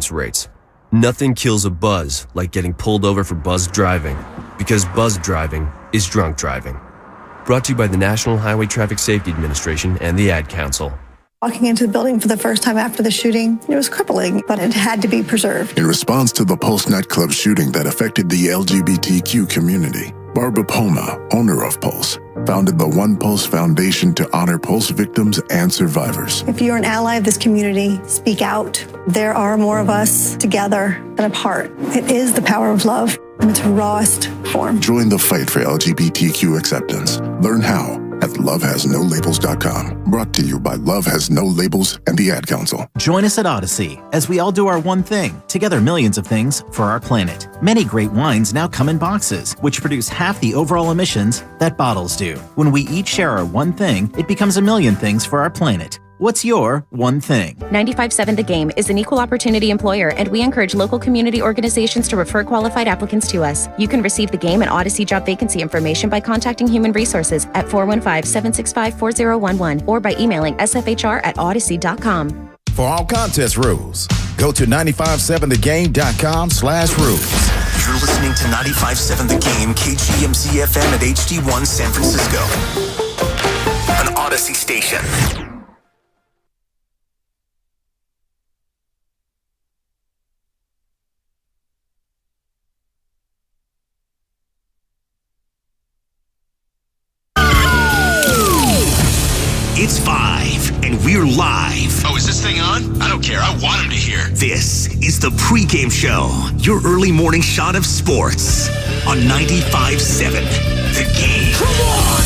accidents rates. Nothing kills a buzz like getting pulled over for buzz driving, because buzz driving is drunk driving. Brought to you by the National Highway Traffic Safety Administration and the Ad Council. Walking into the building for the first time after the shooting, it was crippling, but it had to be preserved. In response to the Pulse nightclub shooting that affected the LGBTQ community, Barbara Poma, owner of Pulse, founded the One Pulse Foundation to honor Pulse victims and survivors. If you're an ally of this community, speak out. There are more of us together than apart. It is the power of love in its rawest form. Join the fight for LGBTQ acceptance. Learn how at lovehasnolabels.com. Brought to you by Love Has No Labels and the Ad Council. Join us at Odyssey as we all do our one thing, together millions of things for our planet. Many great wines now come in boxes, which produce half the overall emissions that bottles do. When we each share our one thing, it becomes a million things for our planet. What's your one thing? 95.7 The Game is an equal opportunity employer, and we encourage local community organizations to refer qualified applicants to us. You can receive The Game and Odyssey job vacancy information by contacting Human Resources at 415-765-4011 or by emailing sfhr@odyssey.com. For all contest rules, go to 957thegame.com/rules. You're listening to 95.7 The Game, KGMZ FM at HD1 San Francisco. An Odyssey station. It's 5, and we're live. Oh, is this thing on? I don't care. I want him to hear. This is the Pregame Show, your early morning shot of sports on 95.7 The Game. Come on!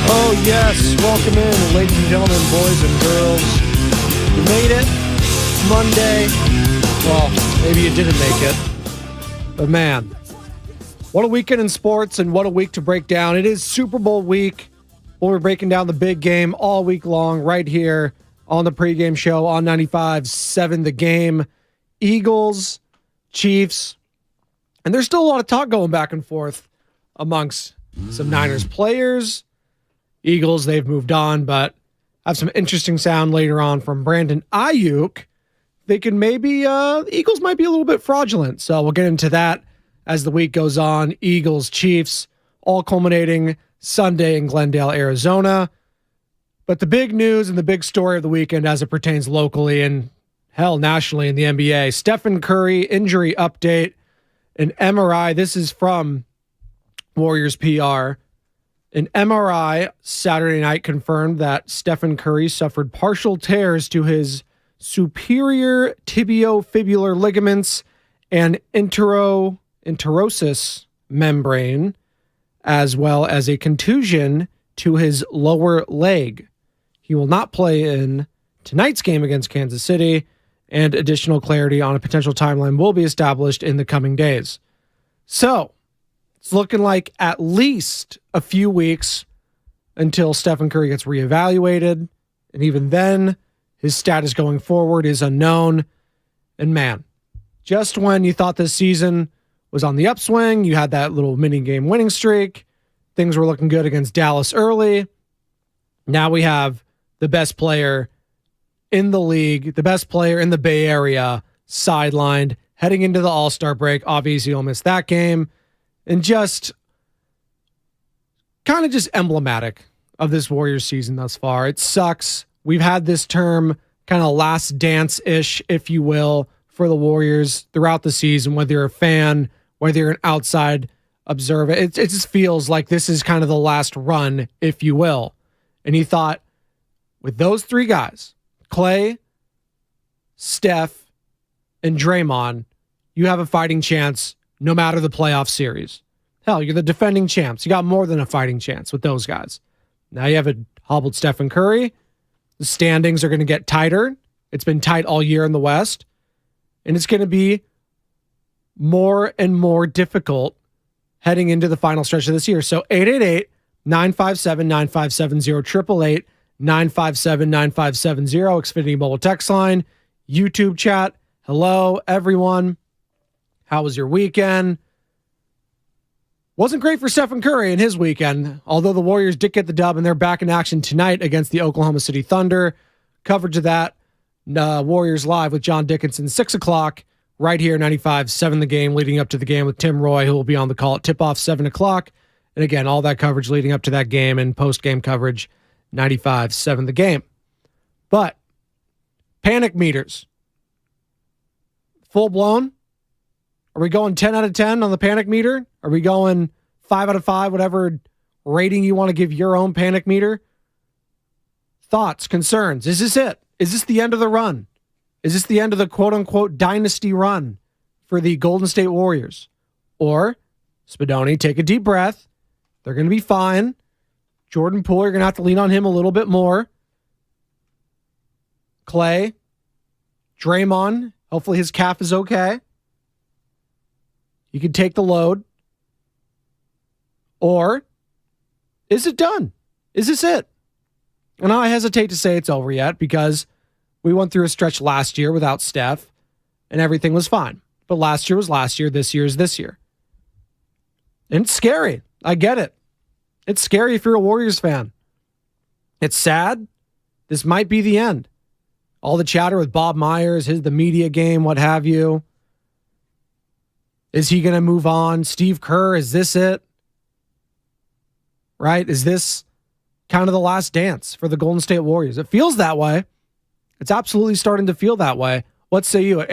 Oh, yes. Welcome in, ladies and gentlemen, boys and girls. You made it. Monday. Well, maybe you didn't make it. But man, what a weekend in sports and what a week to break down. It is Super Bowl week. We're breaking down the big game all week long right here on the Pregame Show on 95.7 The Game. Eagles, Chiefs. And there's still a lot of talk going back and forth amongst some Niners players. Eagles, they've moved on, but I have some interesting sound later on from Brandon Ayuk. They can maybe, Eagles might be a little bit fraudulent. So we'll get into that as the week goes on. Eagles, Chiefs, all culminating Sunday in Glendale, Arizona. But the big news and the big story of the weekend as it pertains locally and hell, nationally in the NBA, Stephen Curry injury update, an MRI. This is from Warriors PR. An MRI Saturday night confirmed that Stephen Curry suffered partial tears to his superior tibiofibular ligaments and interosus membrane, as well as a contusion to his lower leg. He will not play in tonight's game against Kansas City, and additional clarity on a potential timeline will be established in the coming days. So, it's looking like at least a few weeks until Stephen Curry gets reevaluated. And even then, his status going forward is unknown. And man, just when you thought this season was on the upswing, you had that little mini game winning streak. Things were looking good against Dallas early. Now we have the best player in the league, the best player in the Bay Area sidelined heading into the All-Star break. Obviously, you'll miss that game. And just kind of just emblematic of this Warriors season thus far. It sucks. We've had this term kind of last dance-ish, if you will, for the Warriors throughout the season, whether you're a fan, whether you're an outside observer. It just feels like this is kind of the last run, if you will. And he thought, with those three guys, Clay, Steph, and Draymond, you have a fighting chance no matter the playoff series. Hell, you're the defending champs. You got more than a fighting chance with those guys. Now you have a hobbled Stephen Curry. The standings are going to get tighter. It's been tight all year in the West. And it's going to be more and more difficult heading into the final stretch of this year. So 888-957-9570, 888-957-9570, Xfinity mobile text line, YouTube chat. Hello, everyone. How was your weekend? Wasn't great for Stephen Curry in his weekend, although the Warriors did get the dub and they're back in action tonight against the Oklahoma City Thunder. Coverage of that, Warriors Live with John Dickinson, 6 o'clock, right here, 95.7 The Game, leading up to the game with Tim Roy, who will be on the call at tip-off, 7 o'clock. And again, all that coverage leading up to that game and post-game coverage, 95.7 The Game. But panic meters, full-blown? Are we going 10 out of 10 on the panic meter? Are we going 5 out of 5, whatever rating you want to give your own panic meter? Thoughts, concerns. Is this it? Is this the end of the run? Is this the end of the quote-unquote dynasty run for the Golden State Warriors? Or, Spadoni, take a deep breath. They're going to be fine. Jordan Poole, you're going to have to lean on him a little bit more. Clay, Draymond, hopefully his calf is okay. You can take the load. Or is it done? Is this it? And I hesitate to say it's over yet because we went through a stretch last year without Steph and everything was fine. But last year was last year. This year is this year. And it's scary. I get it. It's scary if you're a Warriors fan. It's sad. This might be the end. All the chatter with Bob Myers, the media game, what have you. Is he going to move on? Steve Kerr, is this it? Right? Is this kind of the last dance for the Golden State Warriors? It feels that way. It's absolutely starting to feel that way. What say you at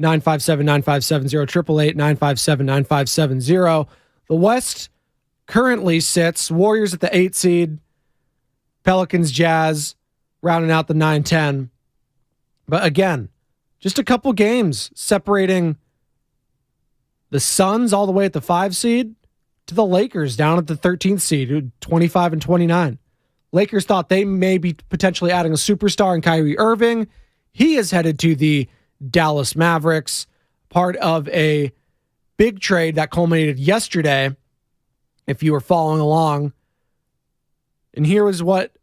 888-957-9570, 888-957-9570. The West currently sits Warriors at the 8 seed, Pelicans, Jazz, rounding out the 9-10. But again, just a couple games separating the Suns all the way at the 5 seed to the Lakers down at the 13th seed, 25 and 29. Lakers thought they may be potentially adding a superstar in Kyrie Irving. He is headed to the Dallas Mavericks, part of a big trade that culminated yesterday, if you were following along. And here was what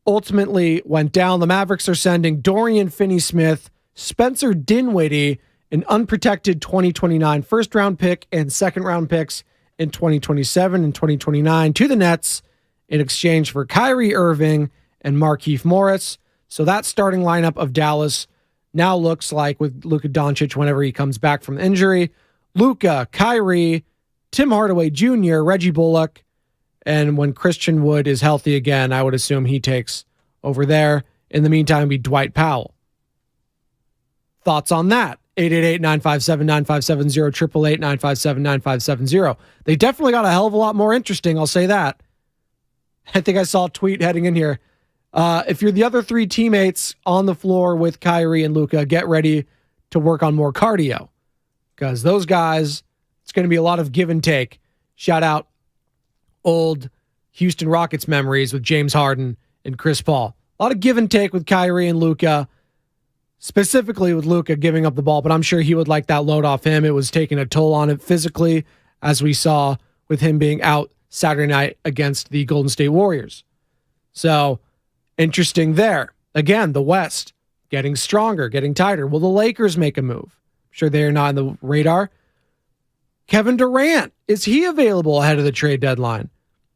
ultimately went down. The Mavericks are sending Dorian Finney-Smith, Spencer Dinwiddie, an unprotected 2029 first-round pick and second-round picks in 2027 and 2029 to the Nets in exchange for Kyrie Irving and Markieff Morris. So that starting lineup of Dallas now looks like, with Luka Doncic whenever he comes back from injury, Luka, Kyrie, Tim Hardaway Jr., Reggie Bullock, and when Christian Wood is healthy again, I would assume he takes over there. In the meantime, it'd be Dwight Powell. Thoughts on that? 888-957-9570, 888-957-9570. They definitely got a hell of a lot more interesting, I'll say that. I think I saw a tweet heading in here. If you're the other three teammates on the floor with Kyrie and Luka, get ready to work on more cardio. Because those guys, it's going to be a lot of give and take. Shout out old Houston Rockets memories with James Harden and Chris Paul. A lot of give and take with Kyrie and Luka. Specifically with Luka giving up the ball, but I'm sure he would like that load off him. It was taking a toll on him physically, as we saw with him being out Saturday night against the Golden State Warriors. So, interesting there. Again, the West getting stronger, getting tighter. Will the Lakers make a move? I'm sure they are not on the radar. Kevin Durant, is he available ahead of the trade deadline?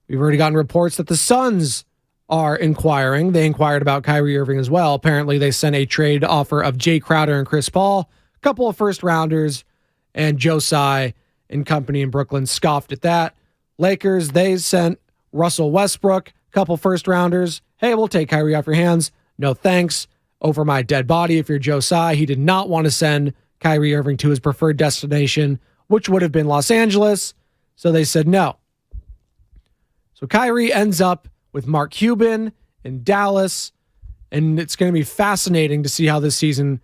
We've already gotten reports that the Suns are inquiring. They inquired about Kyrie Irving as well. Apparently, they sent a trade offer of Jay Crowder and Chris Paul, a couple of first-rounders, and Joe Tsai and company in Brooklyn scoffed at that. Lakers, they sent Russell Westbrook, a couple first-rounders. Hey, we'll take Kyrie off your hands. No thanks. Over my dead body if you're Joe Tsai. He did not want to send Kyrie Irving to his preferred destination, which would have been Los Angeles. So they said no. So Kyrie ends up with Mark Cuban in Dallas, and it's going to be fascinating to see how this season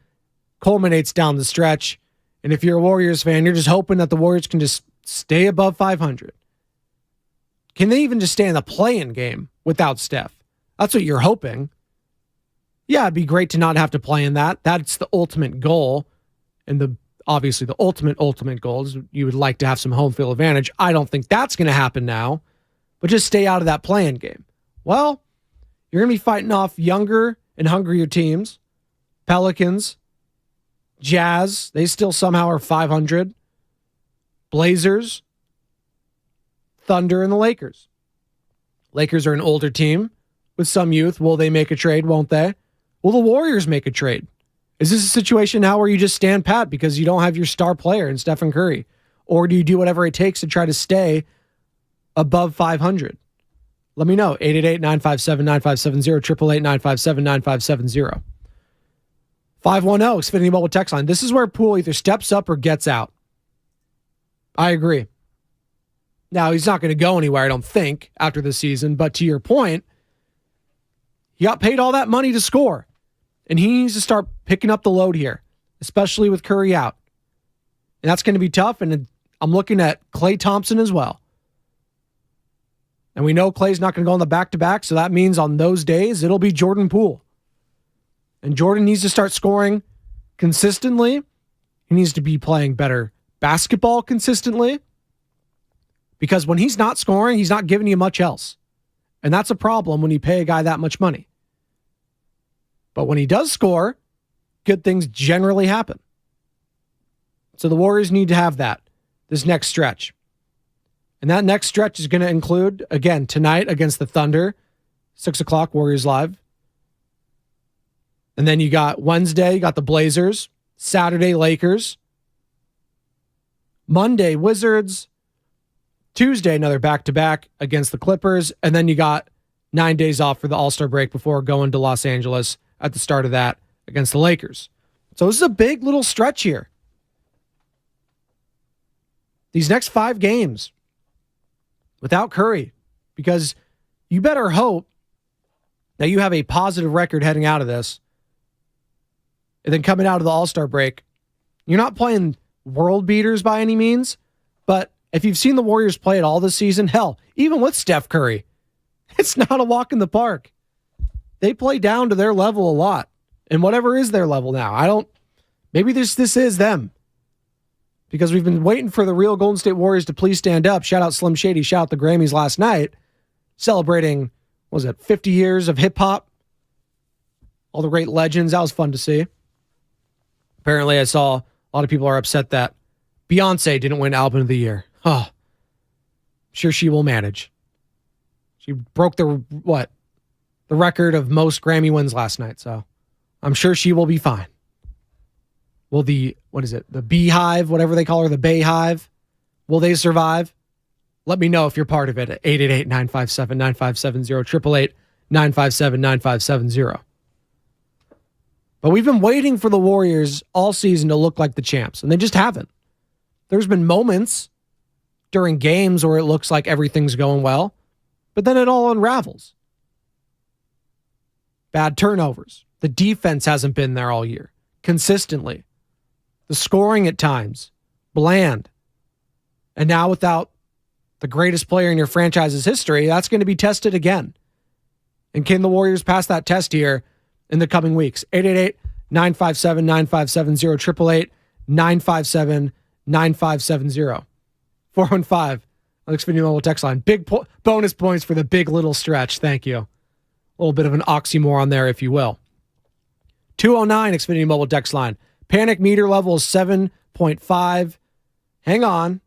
culminates down the stretch. And if you're a Warriors fan, you're just hoping that the Warriors can just stay above 500. Can they even just stay in the play-in game without Steph? That's what you're hoping. Yeah, it'd be great to not have to play in that. That's the ultimate goal. And obviously the ultimate goal is you would like to have some home field advantage. I don't think that's going to happen now, but just stay out of that play-in game. Well, you're going to be fighting off younger and hungrier teams. Pelicans, Jazz, they still somehow are 500. Blazers, Thunder and the Lakers. Lakers are an older team with some youth. Will they make a trade? Won't they? Will the Warriors make a trade? Is this a situation now where you just stand pat because you don't have your star player in Stephen Curry? Or do you do whatever it takes to try to stay above 500? Let me know. 888-957-9570, 888-957-9570. 510, Xfinity Mobile text line. This is where Poole either steps up or gets out. I agree. Now, he's not going to go anywhere, I don't think, after the season. But to your point, he got paid all that money to score. And he needs to start picking up the load here, especially with Curry out. And that's going to be tough. And I'm looking at Klay Thompson as well. And we know Klay's not going to go on the back-to-back, so that means on those days, it'll be Jordan Poole. And Jordan needs to start scoring consistently. He needs to be playing better basketball consistently. Because when he's not scoring, he's not giving you much else. And that's a problem when you pay a guy that much money. But when he does score, good things generally happen. So the Warriors need to have that this next stretch. And that next stretch is going to include, again, tonight against the Thunder, 6 o'clock, Warriors Live. And then you got Wednesday, you got the Blazers. Saturday, Lakers. Monday, Wizards. Tuesday, another back-to-back against the Clippers. And then you got 9 days off for the All-Star break before going to Los Angeles at the start of that against the Lakers. So this is a big little stretch here. These next 5 games without Curry, because you better hope that you have a positive record heading out of this. And then coming out of the All-Star break, you're not playing world beaters by any means, but if you've seen the Warriors play at all this season, hell, even with Steph Curry, it's not a walk in the park. They play down to their level a lot. And whatever is their level now, maybe this is them. Because we've been waiting for the real Golden State Warriors to please stand up. Shout out Slim Shady, shout out the Grammys last night, celebrating, 50 years of hip-hop? All the great legends. That was fun to see. Apparently, I saw a lot of people are upset that Beyonce didn't win Album of the Year. Oh, I'm sure she will manage. She broke the record of most Grammy wins last night, so I'm sure she will be fine. Will the Beehive, whatever they call her, the Bayhive, will they survive? Let me know if you're part of it at 888-957-9570, 888-957-9570. But we've been waiting for the Warriors all season to look like the champs, and they just haven't. There's been moments during games where it looks like everything's going well, but then it all unravels. Bad turnovers. The defense hasn't been there all year, consistently. The scoring at times, bland. And now without the greatest player in your franchise's history, that's going to be tested again. And can the Warriors pass that test here in the coming weeks? 888-957-9570, 888-957-9570. 415, Alex Xfinity Mobile text line. Big bonus points for the big little stretch. Thank you. A little bit of an oxymoron there, if you will. 209, Xfinity Mobile text line. Panic meter level is 7.5. Hang on.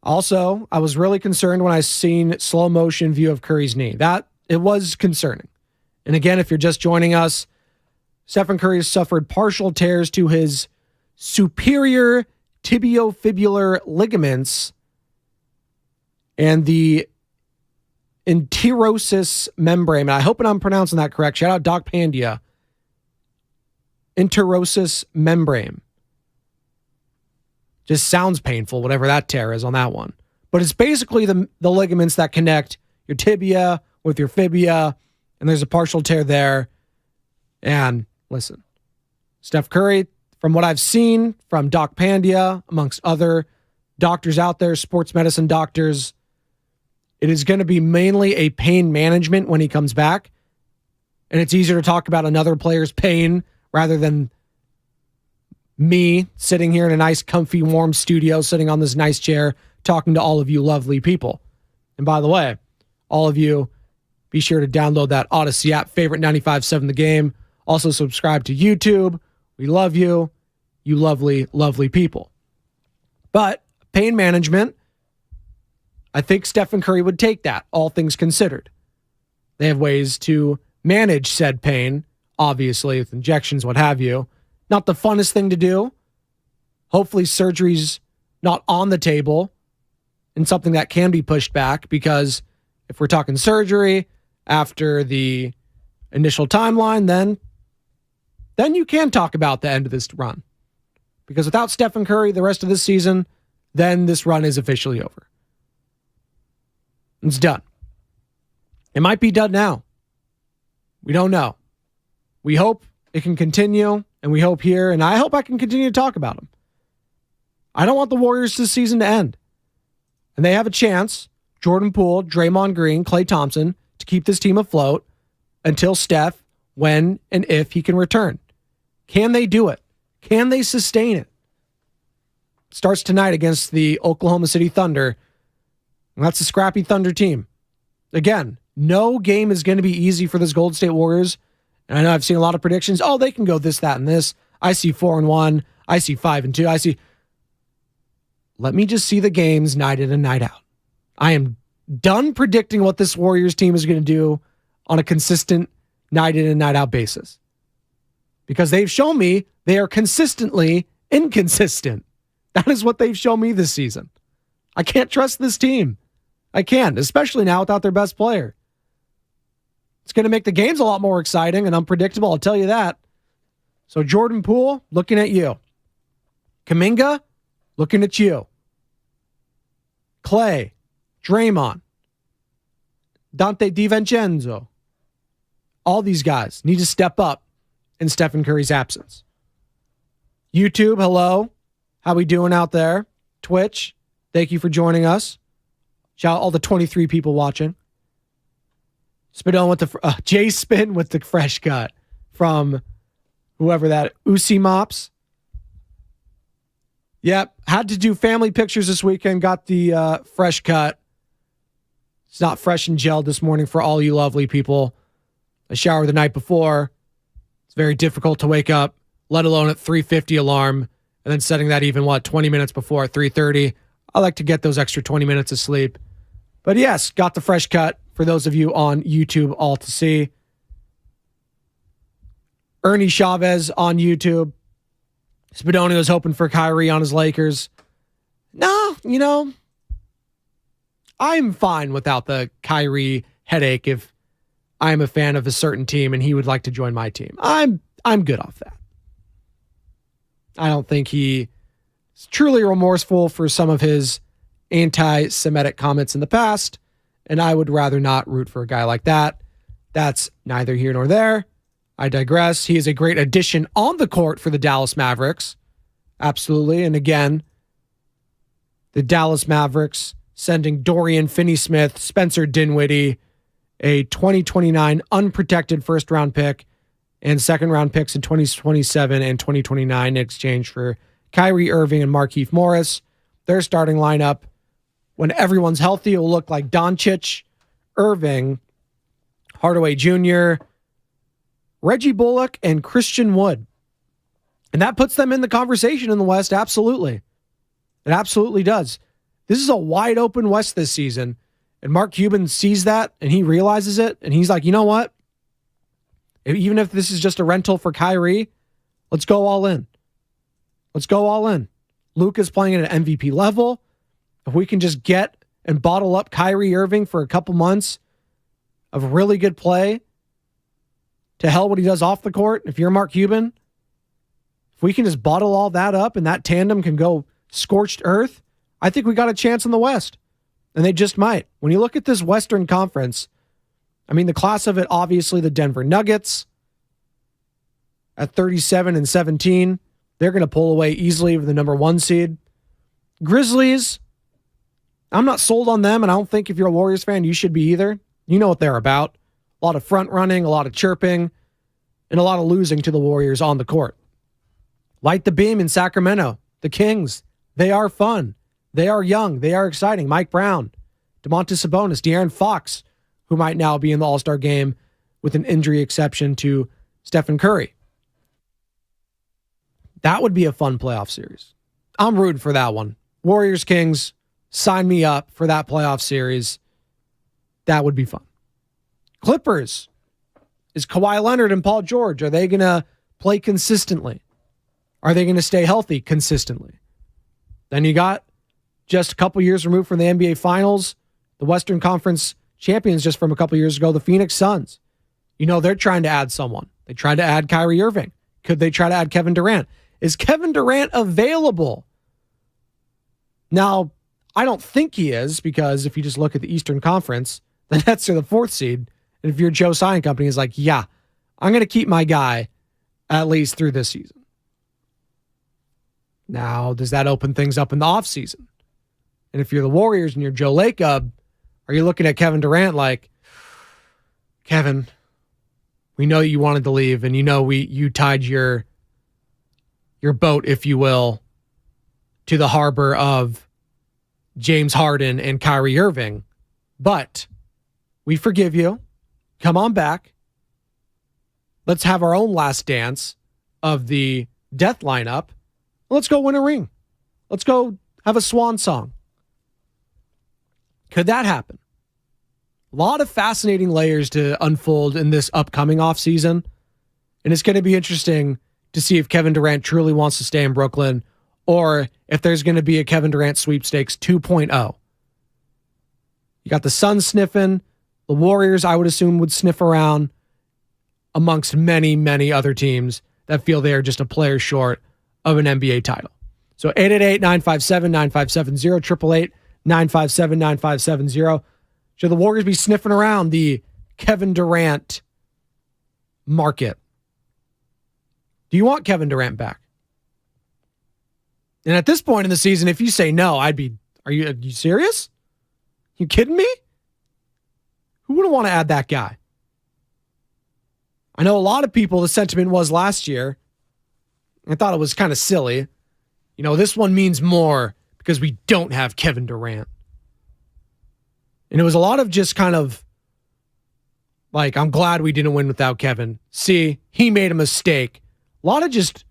Also, I was really concerned when I seen slow motion view of Curry's knee. It was concerning. And again, if you're just joining us, Stephen Curry has suffered partial tears to his superior tibiofibular ligaments and the interosus membrane. And I hope I'm pronouncing that correct. Shout out Doc Pandia. Interosus membrane. Just sounds painful, whatever that tear is on that one. But it's basically the ligaments that connect your tibia with your fibia, and there's a partial tear there. And listen, Steph Curry, from what I've seen from Doc Pandia, amongst other doctors out there, sports medicine doctors, it is going to be mainly a pain management when he comes back. And it's easier to talk about another player's pain rather than me sitting here in a nice, comfy, warm studio, sitting on this nice chair, talking to all of you lovely people. And by the way, all of you, be sure to download that Odyssey app, favorite 95.7 The Game. Also subscribe to YouTube. We love you. You lovely, lovely people. But pain management, I think Stephen Curry would take that, all things considered. They have ways to manage said pain, obviously, with injections, what have you. Not the funnest thing to do. Hopefully surgery's not on the table and something that can be pushed back, because if we're talking surgery after the initial timeline, then you can talk about the end of this run. Because without Stephen Curry the rest of this season, then this run is officially over. It's done. It might be done now. We don't know. We hope it can continue, and we hope here, and I hope I can continue to talk about them. I don't want the Warriors this season to end. And they have a chance, Jordan Poole, Draymond Green, Klay Thompson, to keep this team afloat until Steph, when and if he can return. Can they do it? Can they sustain it? Starts tonight against the Oklahoma City Thunder. And that's a scrappy Thunder team. Again, no game is going to be easy for this Golden State Warriors. And I know I've seen a lot of predictions. Oh, they can go this, that, and this. I see 4-1. I see 5-2. Let me just see the games night in and night out. I am done predicting what this Warriors team is going to do on a consistent night in and night out basis. Because they've shown me they are consistently inconsistent. That is what they've shown me this season. I can't trust this team. I can't, especially now without their best player. It's going to make the games a lot more exciting and unpredictable, I'll tell you that. So Jordan Poole, looking at you. Kuminga, looking at you. Klay, Draymond, Dante DiVincenzo. All these guys need to step up in Stephen Curry's absence. YouTube, hello. How we doing out there? Twitch, thank you for joining us. Shout out all the 23 people watching. Spadoni with the J Spin with the fresh cut from whoever that Uzi Mops. Yep, had to do family pictures this weekend. Got the fresh cut. It's not fresh and gelled this morning for all you lovely people. I showered the night before. It's very difficult to wake up, let alone at 3:50 alarm, and then setting that even, 20 minutes before at 3:30. I like to get those extra 20 minutes of sleep. But yes, got the fresh cut for those of you on YouTube all to see. Ernie Chavez on YouTube. Spadoni was hoping for Kyrie on his Lakers. No, I'm fine without the Kyrie headache if I'm a fan of a certain team and he would like to join my team. I'm good off that. I don't think he is truly remorseful for some of his anti-Semitic comments in the past, and I would rather not root for a guy like that. That's neither here nor there. I digress. He is a great addition on the court for the Dallas Mavericks. Absolutely. And again, the Dallas Mavericks sending Dorian Finney-Smith, Spencer Dinwiddie, a 2029 unprotected first-round pick, and second-round picks in 2027 and 2029 in exchange for Kyrie Irving and Markieff Morris. Their starting lineup, when everyone's healthy, will look like Doncic, Irving, Hardaway Jr., Reggie Bullock, and Christian Wood. And that puts them in the conversation in the West, absolutely. It absolutely does. This is a wide open West this season, and Mark Cuban sees that, and he realizes it, and he's like, you know what? Even if this is just a rental for Kyrie, let's go all in. Let's go all in. Luka's playing at an MVP level. If we can just get and bottle up Kyrie Irving for a couple months of really good play, to hell what he does off the court, if you're Mark Cuban, if we can just bottle all that up and that tandem can go scorched earth, I think we got a chance in the West. And they just might. When you look at this Western Conference, I mean, the class of it, obviously the Denver Nuggets at 37-17. They're going to pull away easily with the number 1 seed. Grizzlies, I'm not sold on them, and I don't think if you're a Warriors fan, you should be either. You know what they're about. A lot of front running, a lot of chirping, and a lot of losing to the Warriors on the court. Light the beam in Sacramento. The Kings, they are fun. They are young. They are exciting. Mike Brown, Domantas Sabonis, De'Aaron Fox, who might now be in the All-Star game with an injury exception to Stephen Curry. That would be a fun playoff series. I'm rooting for that one. Warriors, Kings, sign me up for that playoff series. That would be fun. Clippers. Is Kawhi Leonard and Paul George, are they going to play consistently? Are they going to stay healthy consistently? Then you got just a couple years removed from the NBA Finals, the Western Conference champions just from a couple years ago, the Phoenix Suns. You know, they're trying to add someone. They tried to add Kyrie Irving. Could they try to add Kevin Durant? Is Kevin Durant available? Now, I don't think he is, because if you just look at the Eastern Conference, the Nets are the 4th seed. And if you're Joe Sign Company, is like, yeah, I'm going to keep my guy at least through this season. Now, does that open things up in the offseason? And if you're the Warriors and you're Joe Lacob, are you looking at Kevin Durant like, Kevin, we know you wanted to leave, and you know you tied your boat, if you will, to the harbor of James Harden and Kyrie Irving, but we forgive you. Come on back. Let's have our own last dance of the death lineup. Let's go win a ring. Let's go have a swan song. Could that happen? A lot of fascinating layers to unfold in this upcoming offseason. And it's going to be interesting to see if Kevin Durant truly wants to stay in Brooklyn, or if there's going to be a Kevin Durant sweepstakes 2.0. You got the Suns sniffing. The Warriors, I would assume, would sniff around amongst many, many other teams that feel they are just a player short of an NBA title. So 888-957-9570, 888-957-9570. Should the Warriors be sniffing around the Kevin Durant market? Do you want Kevin Durant back? And at this point in the season, if you say no, are you serious? You kidding me? Who wouldn't want to add that guy? I know a lot of people, the sentiment was last year, I thought it was kind of silly. You know, this one means more because we don't have Kevin Durant. And it was a lot of just kind of like, I'm glad we didn't win without Kevin. See, he made a mistake. A lot of just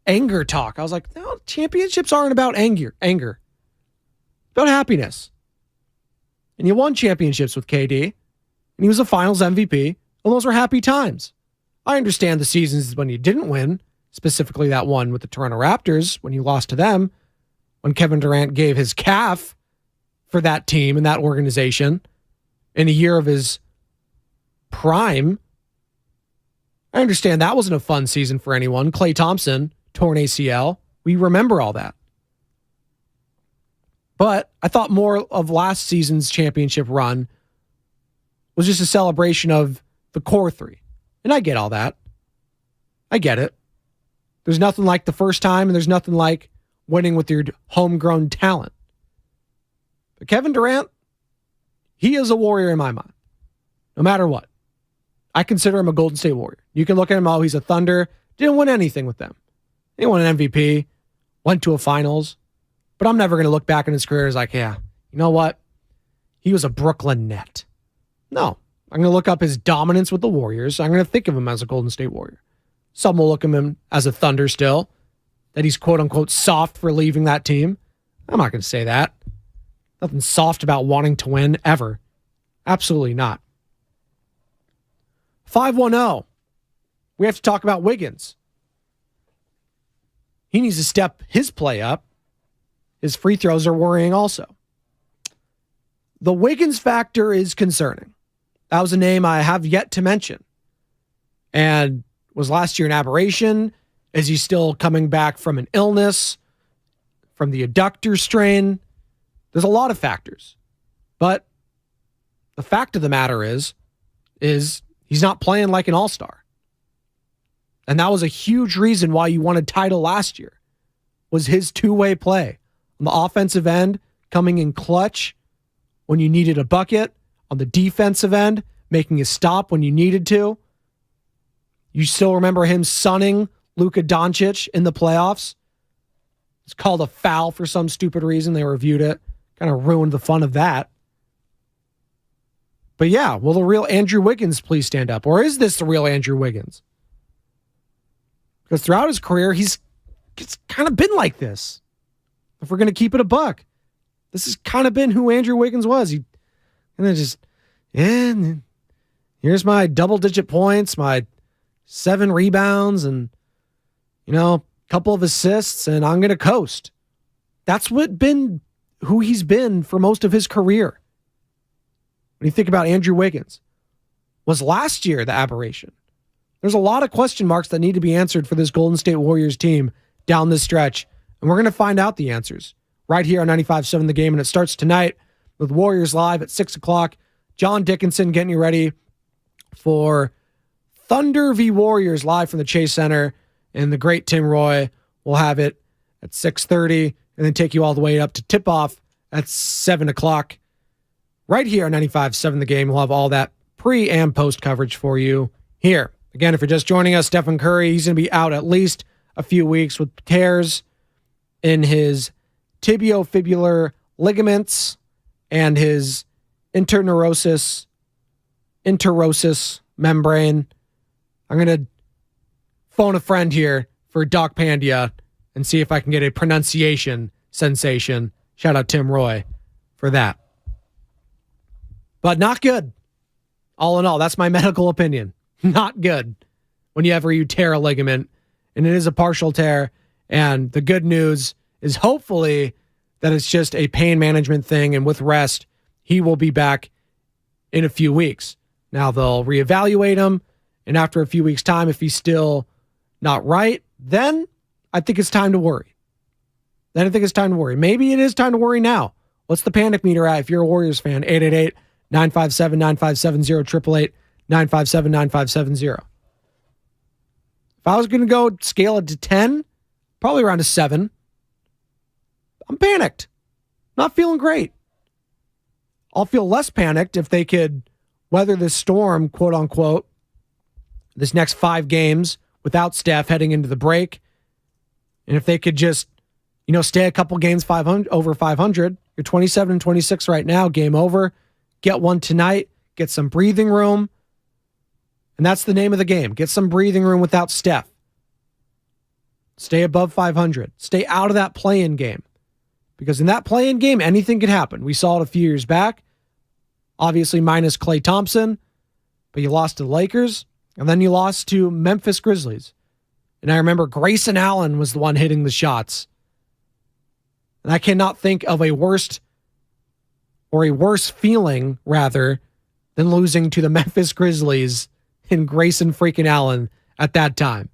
anger talk. I was like, no, championships aren't about anger. It's about happiness. And you won championships with KD, and he was a finals MVP, and those were happy times. I understand the seasons when you didn't win, specifically that one with the Toronto Raptors, when you lost to them, when Kevin Durant gave his calf for that team and that organization in a year of his prime. I understand that wasn't a fun season for anyone. Klay Thompson, torn ACL. We remember all that. But I thought more of last season's championship run was just a celebration of the core three. And I get all that. I get it. There's nothing like the first time, and there's nothing like winning with your homegrown talent. But Kevin Durant, he is a Warrior in my mind. No matter what. I consider him a Golden State Warrior. You can look at him, he's a Thunder. Didn't win anything with them. He won an MVP. Went to a finals. But I'm never going to look back in his career as like, yeah, you know what? He was a Brooklyn Net. No. I'm going to look up his dominance with the Warriors. I'm going to think of him as a Golden State Warrior. Some will look at him as a Thunder still. That he's quote-unquote soft for leaving that team. I'm not going to say that. Nothing soft about wanting to win ever. Absolutely not. 510. We have to talk about Wiggins. He needs to step his play up. His free throws are worrying also. The Wiggins factor is concerning. That was a name I have yet to mention. And was last year an aberration? Is he still coming back from an illness? From the adductor strain? There's a lot of factors. But the fact of the matter is he's not playing like an all-star. And that was a huge reason why you won a title last year, was his two-way play. On the offensive end, coming in clutch when you needed a bucket. On the defensive end, making a stop when you needed to. You still remember him sunning Luka Doncic in the playoffs? It's called a foul for some stupid reason. They reviewed it. Kind of ruined the fun of that. But yeah, will the real Andrew Wiggins please stand up? Or is this the real Andrew Wiggins? Because throughout his career, it's kind of been like this. If we're going to keep it a buck. This has kind of been who Andrew Wiggins was. He and then just, and here's my double-digit points, my 7 rebounds, and, a couple of assists, and I'm going to coast. That's who he's been for most of his career. When you think about Andrew Wiggins, was last year the aberration? There's a lot of question marks that need to be answered for this Golden State Warriors team down this stretch, and we're going to find out the answers right here on 95.7 The Game, and it starts tonight with Warriors Live at 6 o'clock. John Dickinson getting you ready for Thunder v. Warriors live from the Chase Center, and the great Tim Roy will have it at 6:30 and then take you all the way up to tip-off at 7 o'clock. Right here on 95.7 The Game, we'll have all that pre- and post-coverage for you here. Again, if you're just joining us, Stephen Curry, he's going to be out at least a few weeks with tears in his tibiofibular ligaments and his interosis membrane. I'm going to phone a friend here for Doc Pandia and see if I can get a pronunciation sensation. Shout out Tim Roy for that. But not good. All in all, that's my medical opinion. Not good whenever you tear a ligament, and it is a partial tear. And the good news is hopefully that it's just a pain management thing, and with rest, he will be back in a few weeks. Now they'll reevaluate him, and after a few weeks' time, if he's still not right, then I think it's time to worry. Maybe it is time to worry now. What's the panic meter at if you're a Warriors fan? 888-957-9570, 888-957-9570. If I was going to go scale it to 10, probably around a 7. I'm panicked. Not feeling great. I'll feel less panicked if they could weather this storm, quote unquote, this next 5 games without Steph heading into the break. And if they could just, stay a couple games over 500, you're 27-26 right now, game over. Get one tonight, get some breathing room. And that's the name of the game. Get some breathing room without Steph. Stay above 500. Stay out of that play-in game. Because in that play-in game, anything could happen. We saw it a few years back. Obviously minus Klay Thompson. But you lost to the Lakers. And then you lost to Memphis Grizzlies. And I remember Grayson Allen was the one hitting the shots. And I cannot think of a worse feeling, rather, than losing to the Memphis Grizzlies and Grayson freaking Allen at that time.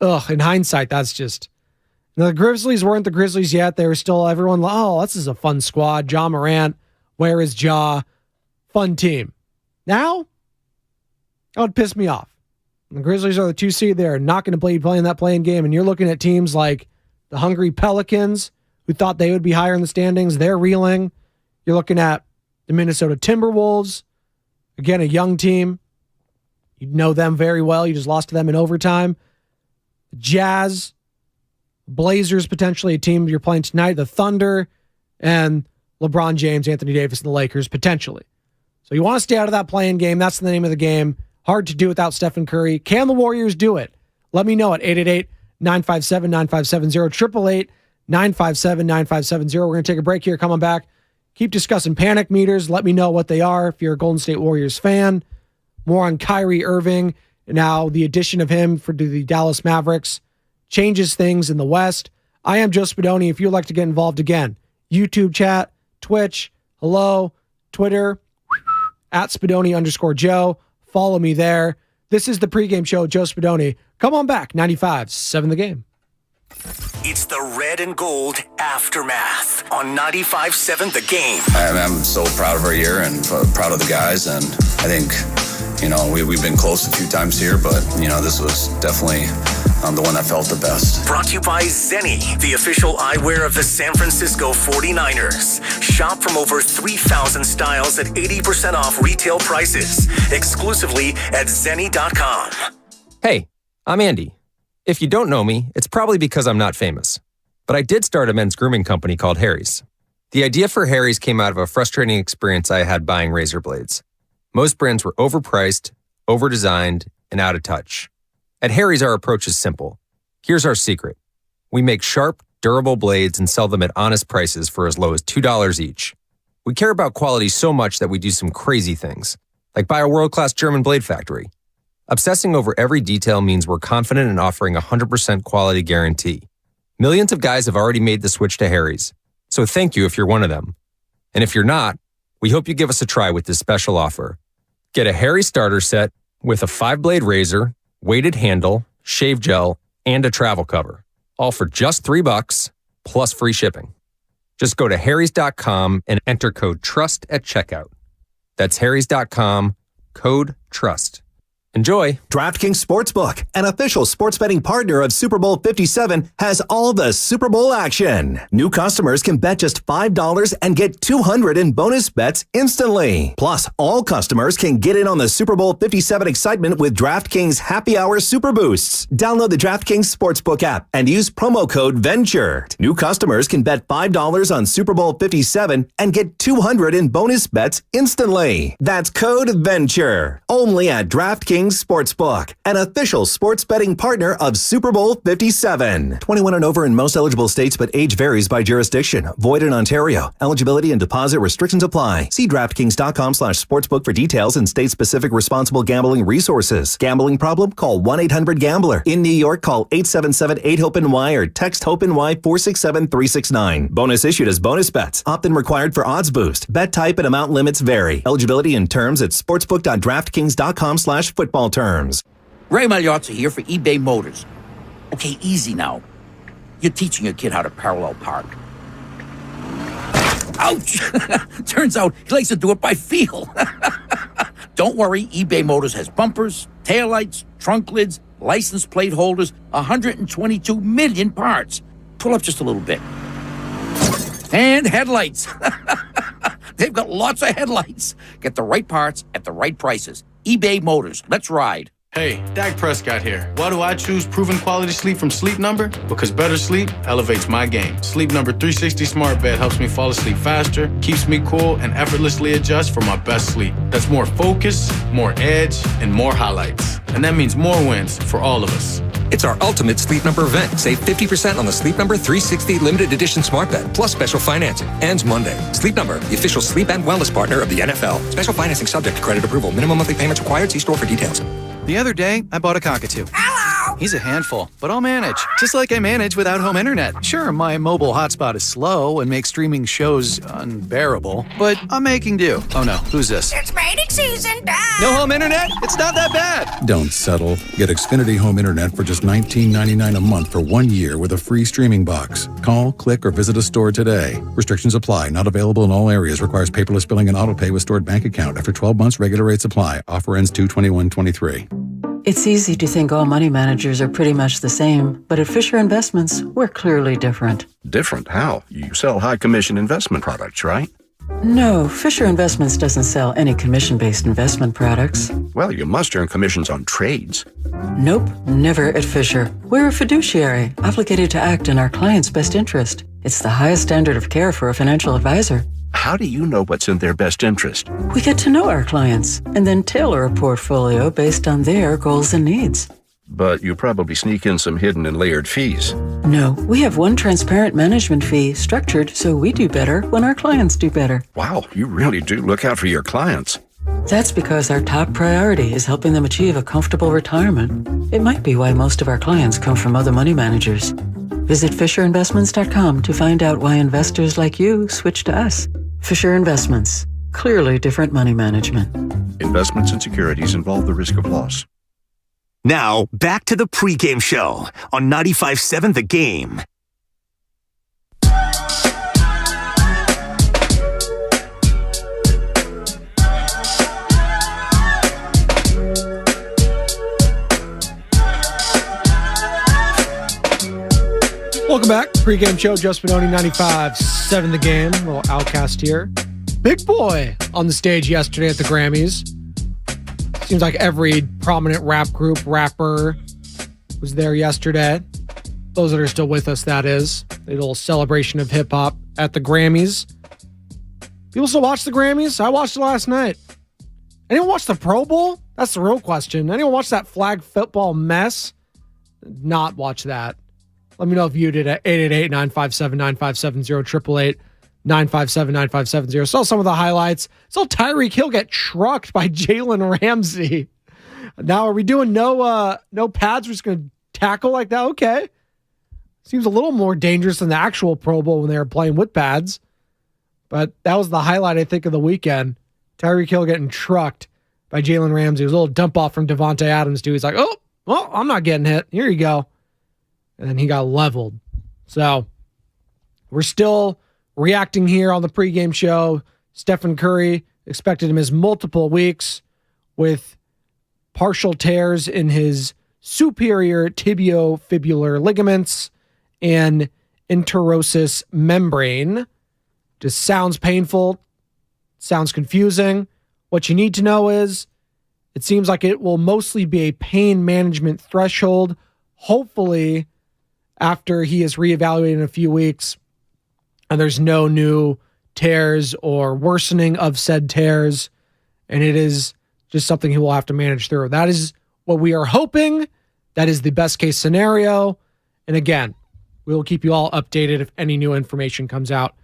In hindsight, that's just... Now, the Grizzlies weren't the Grizzlies yet. They were still everyone, this is a fun squad. Ja Morant, where is Ja? Fun team. Now, that would piss me off. The Grizzlies are the 2 seed. They're not going to be playing that play-in game, and you're looking at teams like the hungry Pelicans, who thought they would be higher in the standings. They're reeling. You're looking at the Minnesota Timberwolves. Again, a young team. You know them very well. You just lost to them in overtime. The Jazz, Blazers, potentially a team you're playing tonight. The Thunder, and LeBron James, Anthony Davis, and the Lakers, potentially. So you want to stay out of that play-in game. That's the name of the game. Hard to do without Stephen Curry. Can the Warriors do it? Let me know at 888-957-9570, 888-957-9570. We're going to take a break here. Come on back. Keep discussing panic meters. Let me know what they are if you're a Golden State Warriors fan. More on Kyrie Irving. And now the addition of him for the Dallas Mavericks changes things in the West. I am Joe Spadoni. If you'd like to get involved again, YouTube chat, Twitch, hello, Twitter, at Spadoni_Joe. Follow me there. This is the pregame show, Joe Spadoni. Come on back, 95.7 The Game. It's the red and gold aftermath on 95.7 The Game. I'm so proud of our year and proud of the guys. And I think, we've been close a few times here, but, this was definitely the one that felt the best. Brought to you by Zenni, the official eyewear of the San Francisco 49ers. Shop from over 3,000 styles at 80% off retail prices. Exclusively at Zenni.com. Hey, I'm Andy. If you don't know me, it's probably because I'm not famous. But I did start a men's grooming company called Harry's. The idea for Harry's came out of a frustrating experience I had buying razor blades. Most brands were overpriced, overdesigned, and out of touch. At Harry's, our approach is simple. Here's our secret. We make sharp, durable blades and sell them at honest prices for as low as $2 each. We care about quality so much that we do some crazy things, like buy a world-class German blade factory. Obsessing over every detail means we're confident in offering a 100% quality guarantee. Millions of guys have already made the switch to Harry's, so thank you if you're one of them. And if you're not, we hope you give us a try with this special offer. Get a Harry starter set with a 5-blade razor, weighted handle, shave gel, and a travel cover, all for just $3 plus free shipping. Just go to harrys.com and enter code TRUST at checkout. That's harrys.com, code TRUST. Enjoy. DraftKings Sportsbook, an official sports betting partner of Super Bowl 57, has all the Super Bowl action. New customers can bet just $5 and get $200 in bonus bets instantly. Plus, all customers can get in on the Super Bowl 57 excitement with DraftKings Happy Hour Super Boosts. Download the DraftKings Sportsbook app and use promo code VENTURE. New customers can bet $5 on Super Bowl 57 and get $200 in bonus bets instantly. That's code VENTURE. Only at DraftKings Sportsbook, an official sports betting partner of Super Bowl 57. 21 and over in most eligible states, but age varies by jurisdiction. Void in Ontario. Eligibility and deposit restrictions apply. See DraftKings.com/sportsbook for details and state-specific responsible gambling resources. Gambling problem? Call 1-800-GAMBLER. In New York, call 877-8-HOPE-NY or text HOPE-NY 467-369. Bonus issued as bonus bets. Opt-in required for odds boost. Bet type and amount limits vary. Eligibility and terms at sportsbook.draftkings.com/football terms. Ray Magliozzi here for eBay Motors. Okay, easy now. You're teaching your kid how to parallel park. Ouch! Turns out he likes to do it by feel. Don't worry, eBay Motors has bumpers, taillights, trunk lids, license plate holders, 122 million parts. Pull up just a little bit. And headlights. They've got lots of headlights. Get the right parts at the right prices. eBay Motors. Let's ride. Hey, Dak Prescott here. Why do I choose proven quality sleep from Sleep Number? Because better sleep elevates my game. Sleep Number 360 Smart Bed helps me fall asleep faster, keeps me cool, and effortlessly adjusts for my best sleep. That's more focus, more edge, and more highlights. And that means more wins for all of us. It's our ultimate Sleep Number event. Save 50% on the Sleep Number 360 limited edition smart bed, plus special financing. Ends Monday. Sleep Number, the official sleep and wellness partner of the NFL. Special financing subject to credit approval. Minimum monthly payments required. See store for details. The other day, I bought a cockatoo. Hello! He's a handful, but I'll manage. Just like I manage without home internet. Sure, my mobile hotspot is slow and makes streaming shows unbearable, but I'm making do. Oh no, who's this? It's mating season, Dad! No home internet? It's not that bad! Don't settle. Get Xfinity Home Internet for just $19.99 a month for 1 year with a free streaming box. Call, click, or visit a store today. Restrictions apply. Not available in all areas. Requires paperless billing and autopay with stored bank account. After 12 months, regular rates apply. Offer ends 2/21/23. It's easy to think all money managers are pretty much the same, but at Fisher Investments, we're clearly different. Different? How? You sell high commission investment products, right? No, Fisher Investments doesn't sell any commission-based investment products. Well, you must earn commissions on trades. Nope, never at Fisher. We're a fiduciary, obligated to act in our client's best interest. It's the highest standard of care for a financial advisor. How do you know what's in their best interest? We get to know our clients and then tailor a portfolio based on their goals and needs. But you probably sneak in some hidden and layered fees. No, we have one transparent management fee structured so we do better when our clients do better. Wow, you really do look out for your clients. That's because our top priority is helping them achieve a comfortable retirement. It might be why most of our clients come from other money managers. Visit FisherInvestments.com to find out why investors like you switch to us. Fisher Investments. Clearly different money management. Investments and securities involve the risk of loss. Now, back to the pregame show on 95.7 The Game. Welcome back. Pregame show, Joe Spadoni, 95.7 The Game. A little Outcast here. Big Boy on the stage yesterday at the Grammys. Seems like every prominent rap group, rapper was there yesterday. Those that are still with us, that is. A little celebration of hip-hop at the Grammys. People still watch the Grammys? I watched it last night. Anyone watch the Pro Bowl? That's the real question. Anyone watch that flag football mess? Not watch that. Let me know if you did at 888-957-9570, 888-957-9570. Saw some of the highlights. Saw Tyreek Hill get trucked by Jalen Ramsey. Now, are we doing no pads? We're just going to tackle like that? Okay. Seems a little more dangerous than the actual Pro Bowl when they were playing with pads. But that was the highlight, I think, of the weekend. Tyreek Hill getting trucked by Jalen Ramsey. It was a little dump off from Devontae Adams, too. He's like, oh, well, I'm not getting hit. Here you go. And then he got leveled. So we're still reacting here on the pregame show. Stephen Curry expected to miss multiple weeks with partial tears in his superior tibiofibular ligaments and interosus membrane. Just sounds painful, sounds confusing. What you need to know is it seems like it will mostly be a pain management threshold. Hopefully, after he is reevaluated in a few weeks and there's no new tears or worsening of said tears, and it is just something he will have to manage through. That is what we are hoping. That is the best case scenario. And again, we will keep you all updated if any new information comes out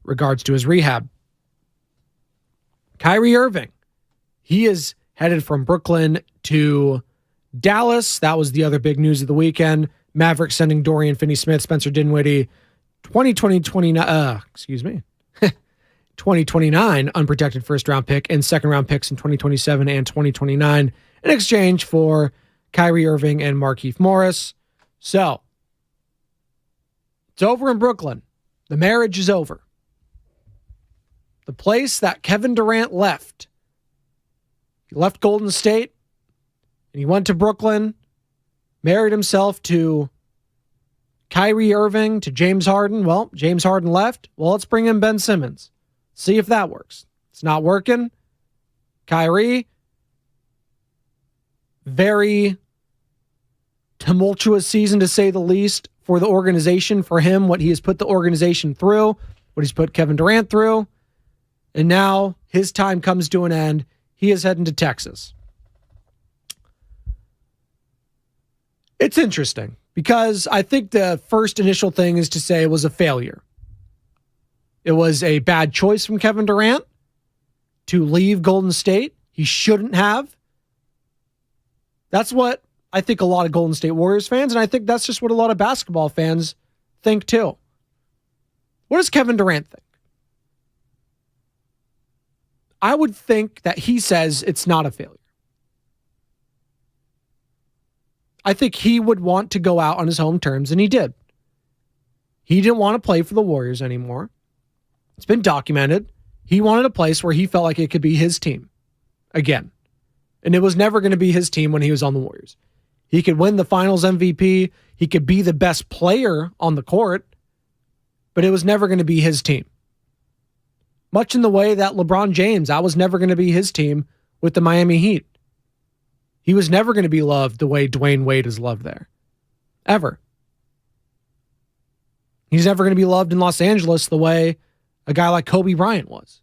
regards to his rehab. Kyrie Irving, he is headed from Brooklyn to Dallas. That was the other big news of the weekend. Mavericks sending Dorian Finney-Smith, Spencer Dinwiddie, 2029 unprotected first-round pick and second-round picks in 2027 and 2029 in exchange for Kyrie Irving and Markieff Morris. So, it's over in Brooklyn. The marriage is over. The place that Kevin Durant left. He left Golden State, and he went to Brooklyn, married himself to Kyrie Irving, to James Harden. Well, James Harden left. Well, let's bring in Ben Simmons. See if that works. It's not working. Kyrie, very tumultuous season to say the least for the organization, for him, what he has put the organization through, what he's put Kevin Durant through. And now his time comes to an end. He is heading to Texas. It's interesting because I think the first initial thing is to say it was a failure. It was a bad choice from Kevin Durant to leave Golden State. He shouldn't have. That's what I think a lot of Golden State Warriors fans, and I think that's just what a lot of basketball fans think too. What does Kevin Durant think? I would think that he says it's not a failure. I think he would want to go out on his home terms, and he did. He didn't want to play for the Warriors anymore. It's been documented. He wanted a place where he felt like it could be his team again. And it was never going to be his team when he was on the Warriors. He could win the finals MVP. He could be the best player on the court, but it was never going to be his team. Much in the way that LeBron James, that was never going to be his team with the Miami Heat. He was never going to be loved the way Dwayne Wade is loved there. Ever. He's never going to be loved in Los Angeles the way a guy like Kobe Bryant was.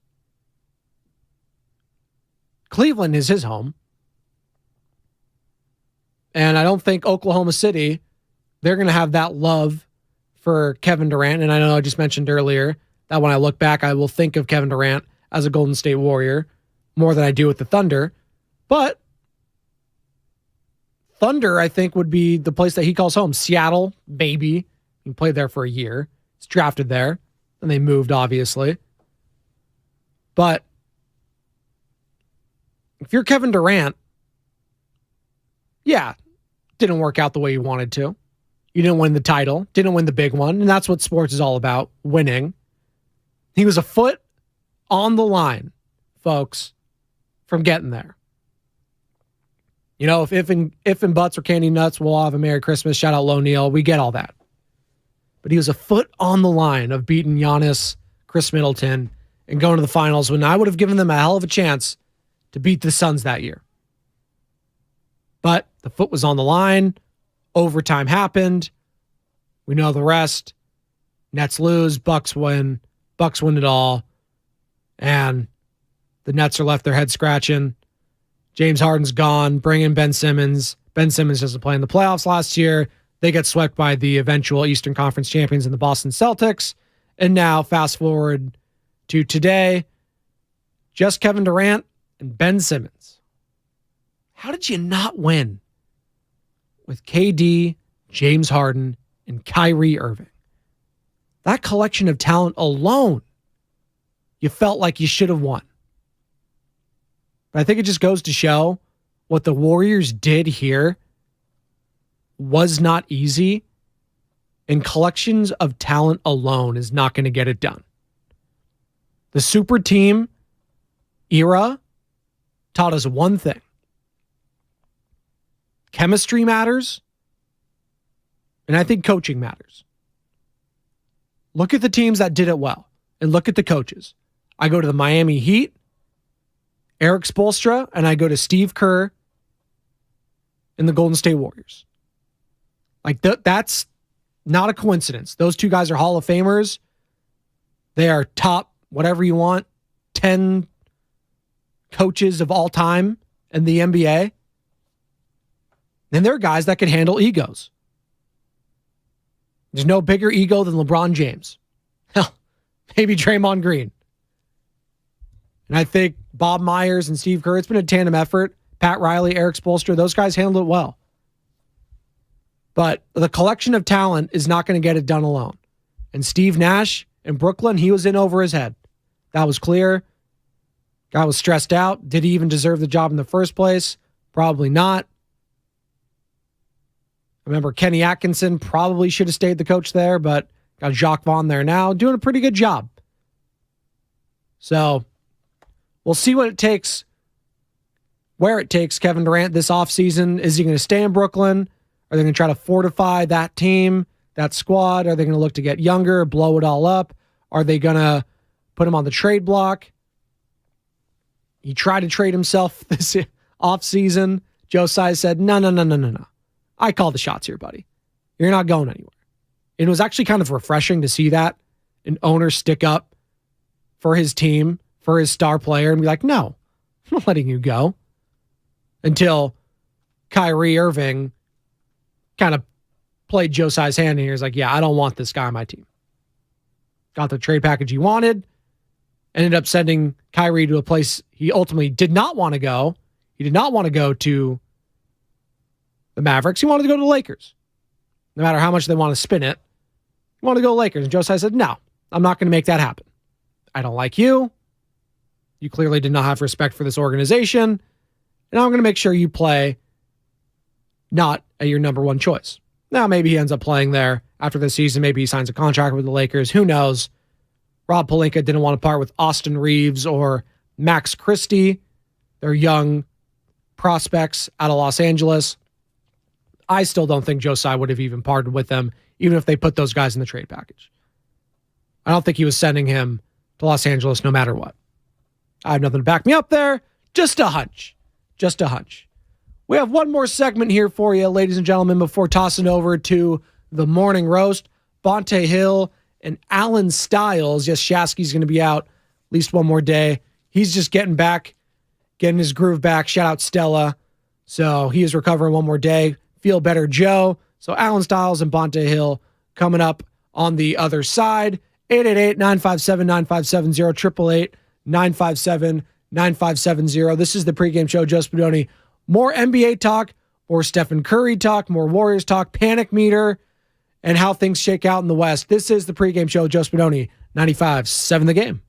Cleveland is his home. And I don't think Oklahoma City, they're going to have that love for Kevin Durant. And I know I just mentioned earlier that when I look back, I will think of Kevin Durant as a Golden State Warrior more than I do with the Thunder. But Thunder, I think, would be the place that he calls home. Seattle, maybe. He played there for a year. He's drafted there. And they moved, obviously. But if you're Kevin Durant, yeah, didn't work out the way you wanted to. You didn't win the title, didn't win the big one, and that's what sports is all about, winning. He was a foot on the line, folks, from getting there. You know, if and buts or candy nuts, we'll all have a Merry Christmas. Shout out Low Neal. We get all that. But he was a foot on the line of beating Giannis, Chris Middleton, and going to the finals when I would have given them a hell of a chance to beat the Suns that year. But the foot was on the line. Overtime happened. We know the rest. Nets lose. Bucks win. Bucks win it all. And the Nets are left their head scratching. James Harden's gone. Bring in Ben Simmons. Ben Simmons doesn't play in the playoffs last year. They get swept by the eventual Eastern Conference champions in the Boston Celtics. And now, fast forward to today, just Kevin Durant and Ben Simmons. How did you not win with KD, James Harden, and Kyrie Irving? That collection of talent alone, you felt like you should have won. But I think it just goes to show what the Warriors did here was not easy, and collections of talent alone is not going to get it done. The super team era taught us one thing. Chemistry matters, and I think coaching matters. Look at the teams that did it well, and look at the coaches. I go to the Miami Heat, Eric Spoelstra, and I go to Steve Kerr and the Golden State Warriors. Like, that's not a coincidence. Those two guys are Hall of Famers. They are top, whatever you want, 10 coaches of all time in the NBA. And they're guys that can handle egos. There's no bigger ego than LeBron James. Hell, maybe Draymond Green. And I think Bob Myers and Steve Kerr, it's been a tandem effort. Pat Riley, Eric Spoelstra, those guys handled it well. But the collection of talent is not going to get it done alone. And Steve Nash in Brooklyn, he was in over his head. That was clear. Guy was stressed out. Did he even deserve the job in the first place? Probably not. I remember Kenny Atkinson probably should have stayed the coach there, but got Jacques Vaughn there now, doing a pretty good job. So we'll see what it takes, where it takes Kevin Durant this offseason. Is he going to stay in Brooklyn? Are they going to try to fortify that team, that squad? Are they going to look to get younger, blow it all up? Are they going to put him on the trade block? He tried to trade himself this offseason. Joe Tsai said, no. I call the shots here, buddy. You're not going anywhere. It was actually kind of refreshing to see that an owner stick up for his team, for his star player, and be like, no, I'm not letting you go. Until Kyrie Irving kind of played Joe Tsai's hand, and he was like, yeah, I don't want this guy on my team. Got the trade package he wanted, ended up sending Kyrie to a place he ultimately did not want to go. He did not want to go to the Mavericks. He wanted to go to the Lakers. No matter how much they want to spin it, he wanted to go to the Lakers. And Joe Tsai said, no, I'm not going to make that happen. I don't like you. You clearly did not have respect for this organization. And I'm going to make sure you play not at your number one choice. Now, maybe he ends up playing there after the season. Maybe he signs a contract with the Lakers. Who knows? Rob Pelinka didn't want to part with Austin Reeves or Max Christie. They're young prospects out of Los Angeles. I still don't think Joe Tsai would have even parted with them, even if they put those guys in the trade package. I don't think he was sending him to Los Angeles no matter what. I have nothing to back me up there. Just a hunch. Just a hunch. We have one more segment here for you, ladies and gentlemen, before tossing over to the morning roast. Bonte Hill and Alan Stiles. Yes, Shasky's going to be out at least one more day. He's just getting his groove back. Shout out Stella. So he is recovering one more day. Feel better, Joe. So Alan Stiles and Bonte Hill coming up on the other side. 888-957-9570, 888-957-9570. This is the pregame show, Joe Spadoni. More NBA talk, more Stephen Curry talk, more Warriors talk, panic meter, and how things shake out in the West. This is the pregame show, Joe Spadoni, 95.7 The Game.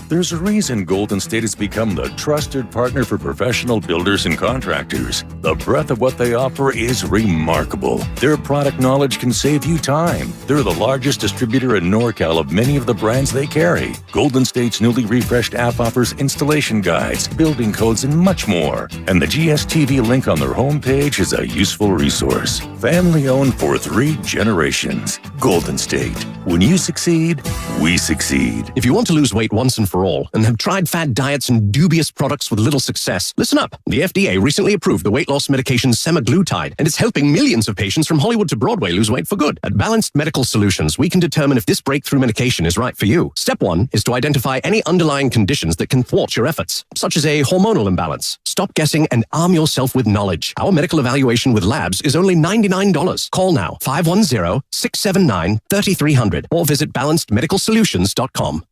There's a reason Golden State has become the trusted partner for professional builders and contractors. The breadth of what they offer is remarkable. Their product knowledge can save you time. They're the largest distributor in NorCal of many of the brands they carry. Golden State's newly refreshed app offers installation guides, building codes, and much more. And the GSTV link on their homepage is a useful resource. Family owned for 3 generations. Golden State. When you succeed, we succeed. If you want to lose weight once and for all and have tried fad diets and dubious products with little success, listen up. The FDA recently approved the weight loss medication semaglutide, and it's helping millions of patients from Hollywood to Broadway lose weight for good. At Balanced Medical Solutions, we can determine if this breakthrough medication is right for you. Step 1 is to identify any underlying conditions that can thwart your efforts, such as a hormonal imbalance. Stop guessing and arm yourself with knowledge. Our medical evaluation with labs is only $99. Call now, 510-679-3300, or visit balancedmedicalsolutions.com.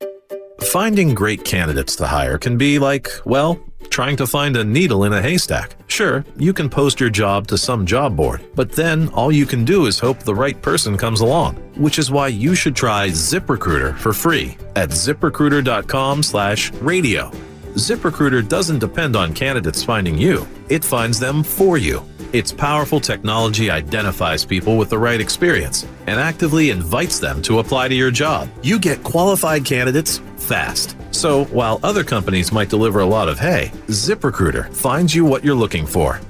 Finding great candidates to hire can be like, well, trying to find a needle in a haystack. Sure, you can post your job to some job board, but then all you can do is hope the right person comes along, which is why you should try ZipRecruiter for free at ZipRecruiter.com/radio. ZipRecruiter doesn't depend on candidates finding you. It finds them for you. Its powerful technology identifies people with the right experience and actively invites them to apply to your job. You get qualified candidates fast. So while other companies might deliver a lot of hay, ZipRecruiter finds you what you're looking for.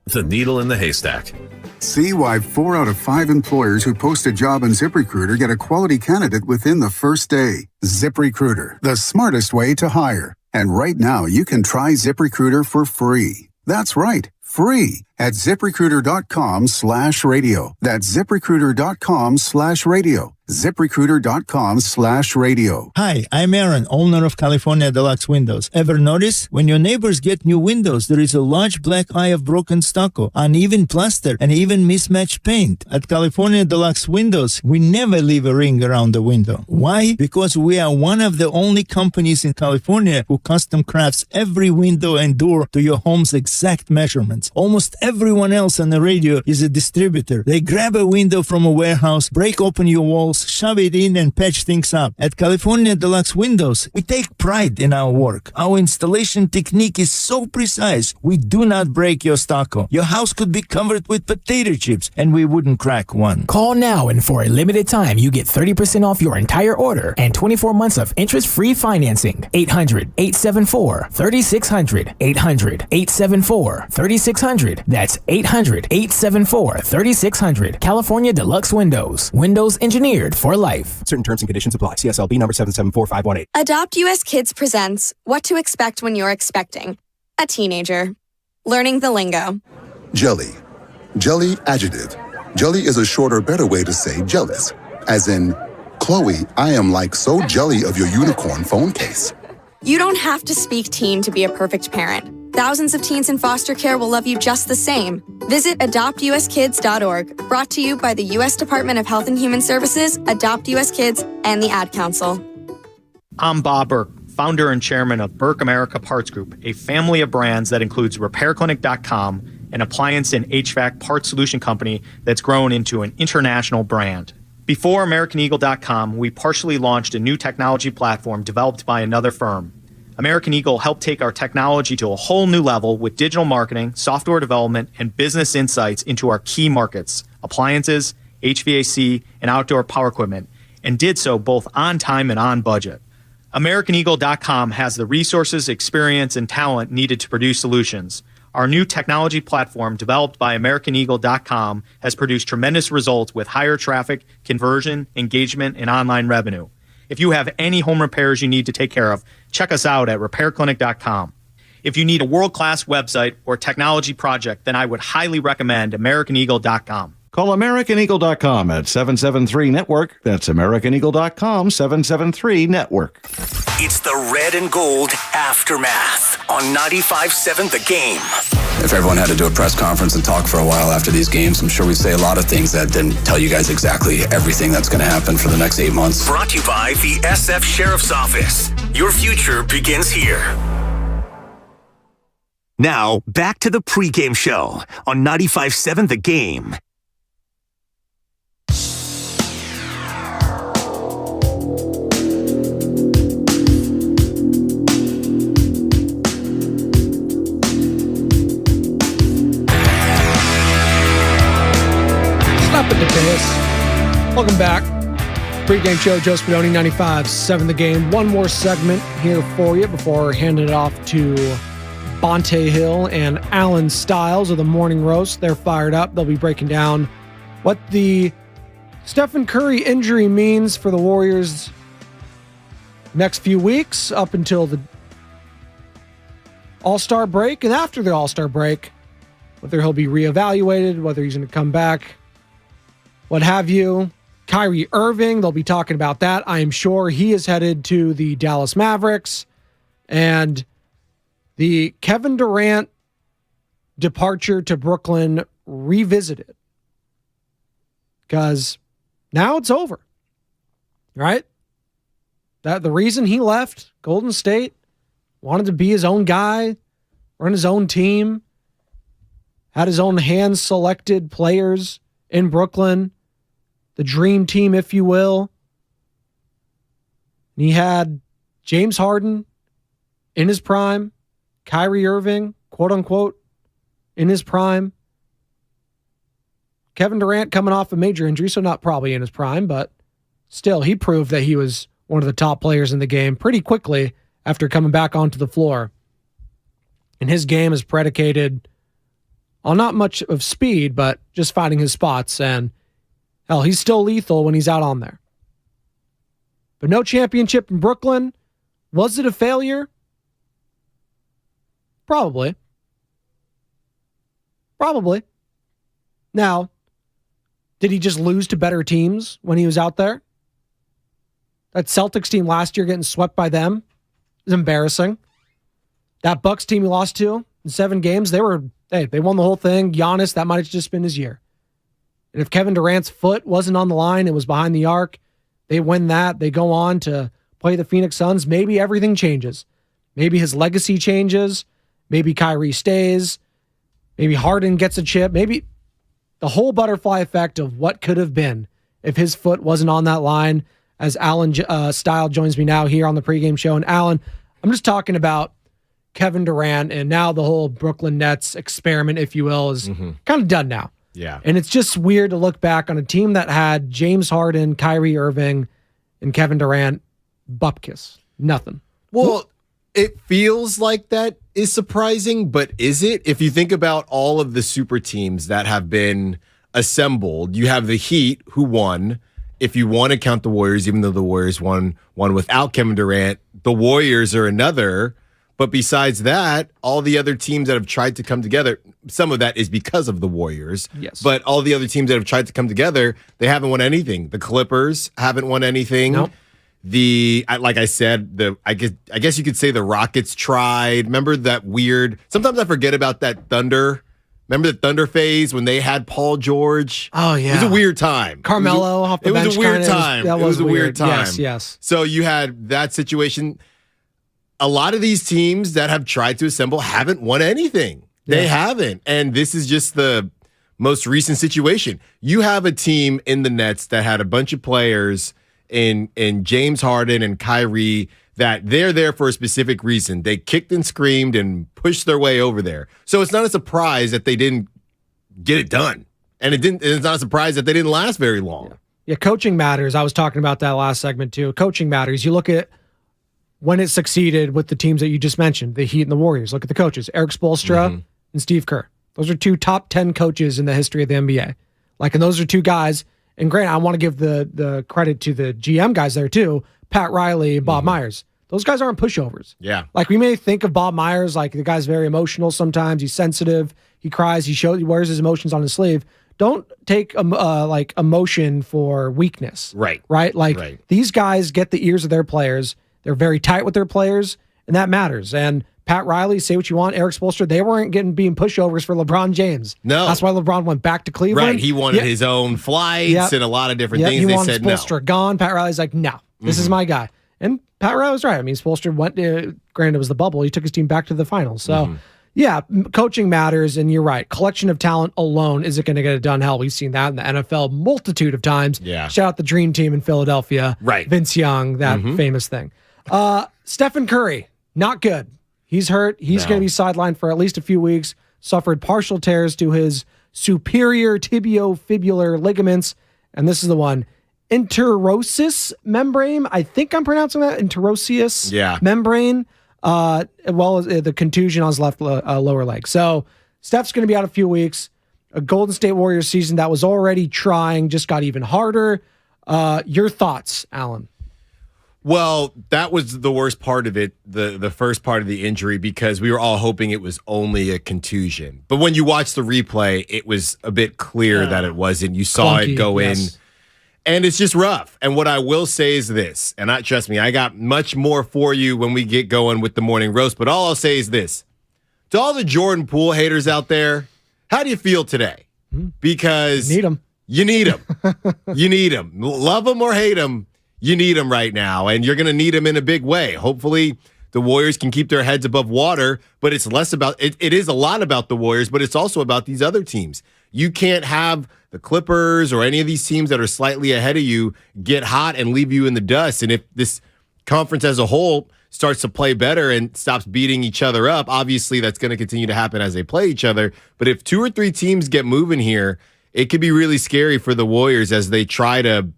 The needle in the haystack. See why 4 out of 5 employers who post a job on ZipRecruiter get a quality candidate within the first day. ZipRecruiter, the smartest way to hire. And right now, you can try ZipRecruiter for free. That's right, free at ZipRecruiter.com/radio. That's ZipRecruiter.com/radio. ZipRecruiter.com/radio. Hi, I'm Aaron, owner of California Deluxe Windows. Ever notice? When your neighbors get new windows, there is a large black eye of broken stucco, uneven plaster, and even mismatched paint. At California Deluxe Windows, we never leave a ring around the window. Why? Because we are one of the only companies in California who custom crafts every window and door to your home's exact measurements. Almost everyone else on the radio is a distributor. They grab a window from a warehouse, break open your walls, shove it in, and patch things up. At California Deluxe Windows, we take pride in our work. Our installation technique is so precise, we do not break your stucco. Your house could be covered with potato chips, and we wouldn't crack one. Call now, and for a limited time, you get 30% off your entire order and 24 months of interest-free financing. 800-874-3600. 800-874-3600. That's 800-874-3600. California Deluxe Windows. Windows engineered for life. Certain terms and conditions apply. CSLB number 774518. Adopt US Kids presents What to Expect When You're Expecting a Teenager. Learning the lingo. Jelly. Jelly adjective. Jelly is a shorter, better way to say jealous. As in, Chloe, I am like so jelly of your unicorn phone case. You don't have to speak teen to be a perfect parent. Thousands of teens in foster care will love you just the same. Visit adoptuskids.org. Brought to you by the U.S. Department of Health and Human Services, Adopt U.S. Kids, and the Ad Council. I'm Bob Burke, founder and chairman of Burke America Parts Group, a family of brands that includes RepairClinic.com, an appliance and HVAC parts solution company that's grown into an international brand. Before AmericanEagle.com, we partially launched a new technology platform developed by another firm. American Eagle helped take our technology to a whole new level with digital marketing, software development, and business insights into our key markets, appliances, HVAC, and outdoor power equipment, and did so both on time and on budget. AmericanEagle.com has the resources, experience, and talent needed to produce solutions. Our new technology platform, developed by AmericanEagle.com, has produced tremendous results with higher traffic, conversion, engagement, and online revenue. If you have any home repairs you need to take care of, check us out at RepairClinic.com. If you need a world-class website or technology project, then I would highly recommend AmericanEagle.com. Call AmericanEagle.com at 773-NETWORK. That's AmericanEagle.com, 773-NETWORK. It's the Red and Gold Aftermath on 95.7 The Game. If everyone had to do a press conference and talk for a while after these games, I'm sure we'd say a lot of things that didn't tell you guys exactly everything that's going to happen for the next 8 months. Brought to you by the SF Sheriff's Office. Your future begins here. Now, back to the pregame show on 95.7 The Game. Stop at the base. Welcome back. Pregame show, Joe Spadoni, 95.7 The Game. One more segment here for you before handing it off to Bonte Hill and Alan Stiles of the Morning Roast. They're fired up. They'll be breaking down what the Stephen Curry injury means for the Warriors next few weeks up until the All-Star break and after the All-Star break, whether he'll be reevaluated, whether he's going to come back, what have you. Kyrie Irving, they'll be talking about that. I am sure he is headed to the Dallas Mavericks. And the Kevin Durant departure to Brooklyn revisited. Because now it's over. Right? That the reason he left Golden State, wanted to be his own guy, run his own team, had his own hand-selected players in Brooklyn, the dream team, if you will. And he had James Harden in his prime, Kyrie Irving, quote-unquote, in his prime. Kevin Durant coming off a major injury, so not probably in his prime, but still, he proved that he was one of the top players in the game pretty quickly after coming back onto the floor. And his game is predicated on not much of speed, but just finding his spots. And, hell, he's still lethal when he's out on there. But no championship in Brooklyn. Was it a failure? Probably. Now, did he just lose to better teams when he was out there? That Celtics team last year getting swept by them is embarrassing. That Bucks team he lost to in 7 games, they won the whole thing. Giannis, that might have just been his year. And if Kevin Durant's foot wasn't on the line, it was behind the arc, they win that. They go on to play the Phoenix Suns. Maybe everything changes. Maybe his legacy changes. Maybe Kyrie stays. Maybe Harden gets a chip. Maybe the whole butterfly effect of what could have been if his foot wasn't on that line. As Alan Style joins me now here on the pregame show. And Alan, I'm just talking about Kevin Durant, and now the whole Brooklyn Nets experiment, if you will, is kind of done now. Yeah. And it's just weird to look back on a team that had James Harden, Kyrie Irving, and Kevin Durant, bupkis. Nothing. Well, it feels like that is surprising, but is it? If you think about all of the super teams that have been assembled, you have the Heat, who won. If you want to count the Warriors, even though the Warriors won without Kevin Durant, the Warriors are another. But besides that, all the other teams that have tried to come together, some of that is because of the Warriors. Yes. But all the other teams that have tried to come together, they haven't won anything. The Clippers haven't won anything. Nope. Like I said, I guess you could say the Rockets tried. Remember that weird? Sometimes I forget about that Thunder. Remember the Thunder phase when they had Paul George? Oh, yeah. It was a weird time. Carmelo off the bench. It was a weird time. That was a weird time. Yes. So you had that situation. A lot of these teams that have tried to assemble haven't won anything. They haven't. And this is just the most recent situation. You have a team in the Nets that had a bunch of players in James Harden and Kyrie that they're there for a specific reason. They kicked and screamed and pushed their way over there. So it's not a surprise that they didn't get it done. And it's not a surprise that they didn't last very long. Yeah, coaching matters. I was talking about that last segment too. Coaching matters. You look at when it succeeded with the teams that you just mentioned, the Heat and the Warriors. Look at the coaches, Eric Spoelstra and Steve Kerr. Those are 2 top 10 coaches in the history of the NBA. And those are 2 guys. And granted, I want to give the credit to the GM guys there too, Pat Riley, Bob Myers. Those guys aren't pushovers. Yeah. We may think of Bob Myers like the guy's very emotional sometimes. He's sensitive. He cries. He wears his emotions on his sleeve. Don't take emotion for weakness. Right. Right? These guys get the ears of their players. They're very tight with their players, and that matters. And Pat Riley, say what you want, Eric Spoelstra, they weren't being pushovers for LeBron James. No. That's why LeBron went back to Cleveland. Right. He wanted his own flights and a lot of different things. He they wanted said Spoelstra gone. Pat Riley's like, no, this is my guy. And Pat Riley was right. I mean, Spoelstra went, granted it was the bubble, he took his team back to the finals. So, coaching matters, and you're right. Collection of talent alone isn't going to get it done. Hell, we've seen that in the NFL multitude of times. Yeah. Shout out the Dream Team in Philadelphia. Right. Vince Young, that famous thing. Stephen Curry, not good. He's hurt. He's going to be sidelined for at least a few weeks. Suffered partial tears to his superior tibiofibular ligaments. And this is the one. Interosis membrane. I think I'm pronouncing that. Interoseous membrane. As well as the contusion on his left lower leg. So Steph's going to be out a few weeks. a Golden State Warriors season that was already trying, just got even harder. Your thoughts, Alan? Well, that was the worst part of it, the first part of the injury, because we were all hoping it was only a contusion. But when you watch the replay, it was a bit clear that it wasn't. You saw Clunky, it go yes. in, and it's just rough. And what I will say is this, and trust me, I got much more for you when we get going with the morning roast, but all I'll say is this. To all the Jordan Poole haters out there, how do you feel today? Because need him. You need him. You need him. Love him or hate him, you need him right now, and you're going to need him in a big way. Hopefully, the Warriors can keep their heads above water, but it's less about it. It is a lot about the Warriors, but it's also about these other teams. You can't have the Clippers or any of these teams that are slightly ahead of you get hot and leave you in the dust. And if this conference as a whole starts to play better and stops beating each other up, obviously that's going to continue to happen as they play each other. But if 2 or 3 teams get moving here, it could be really scary for the Warriors as they try to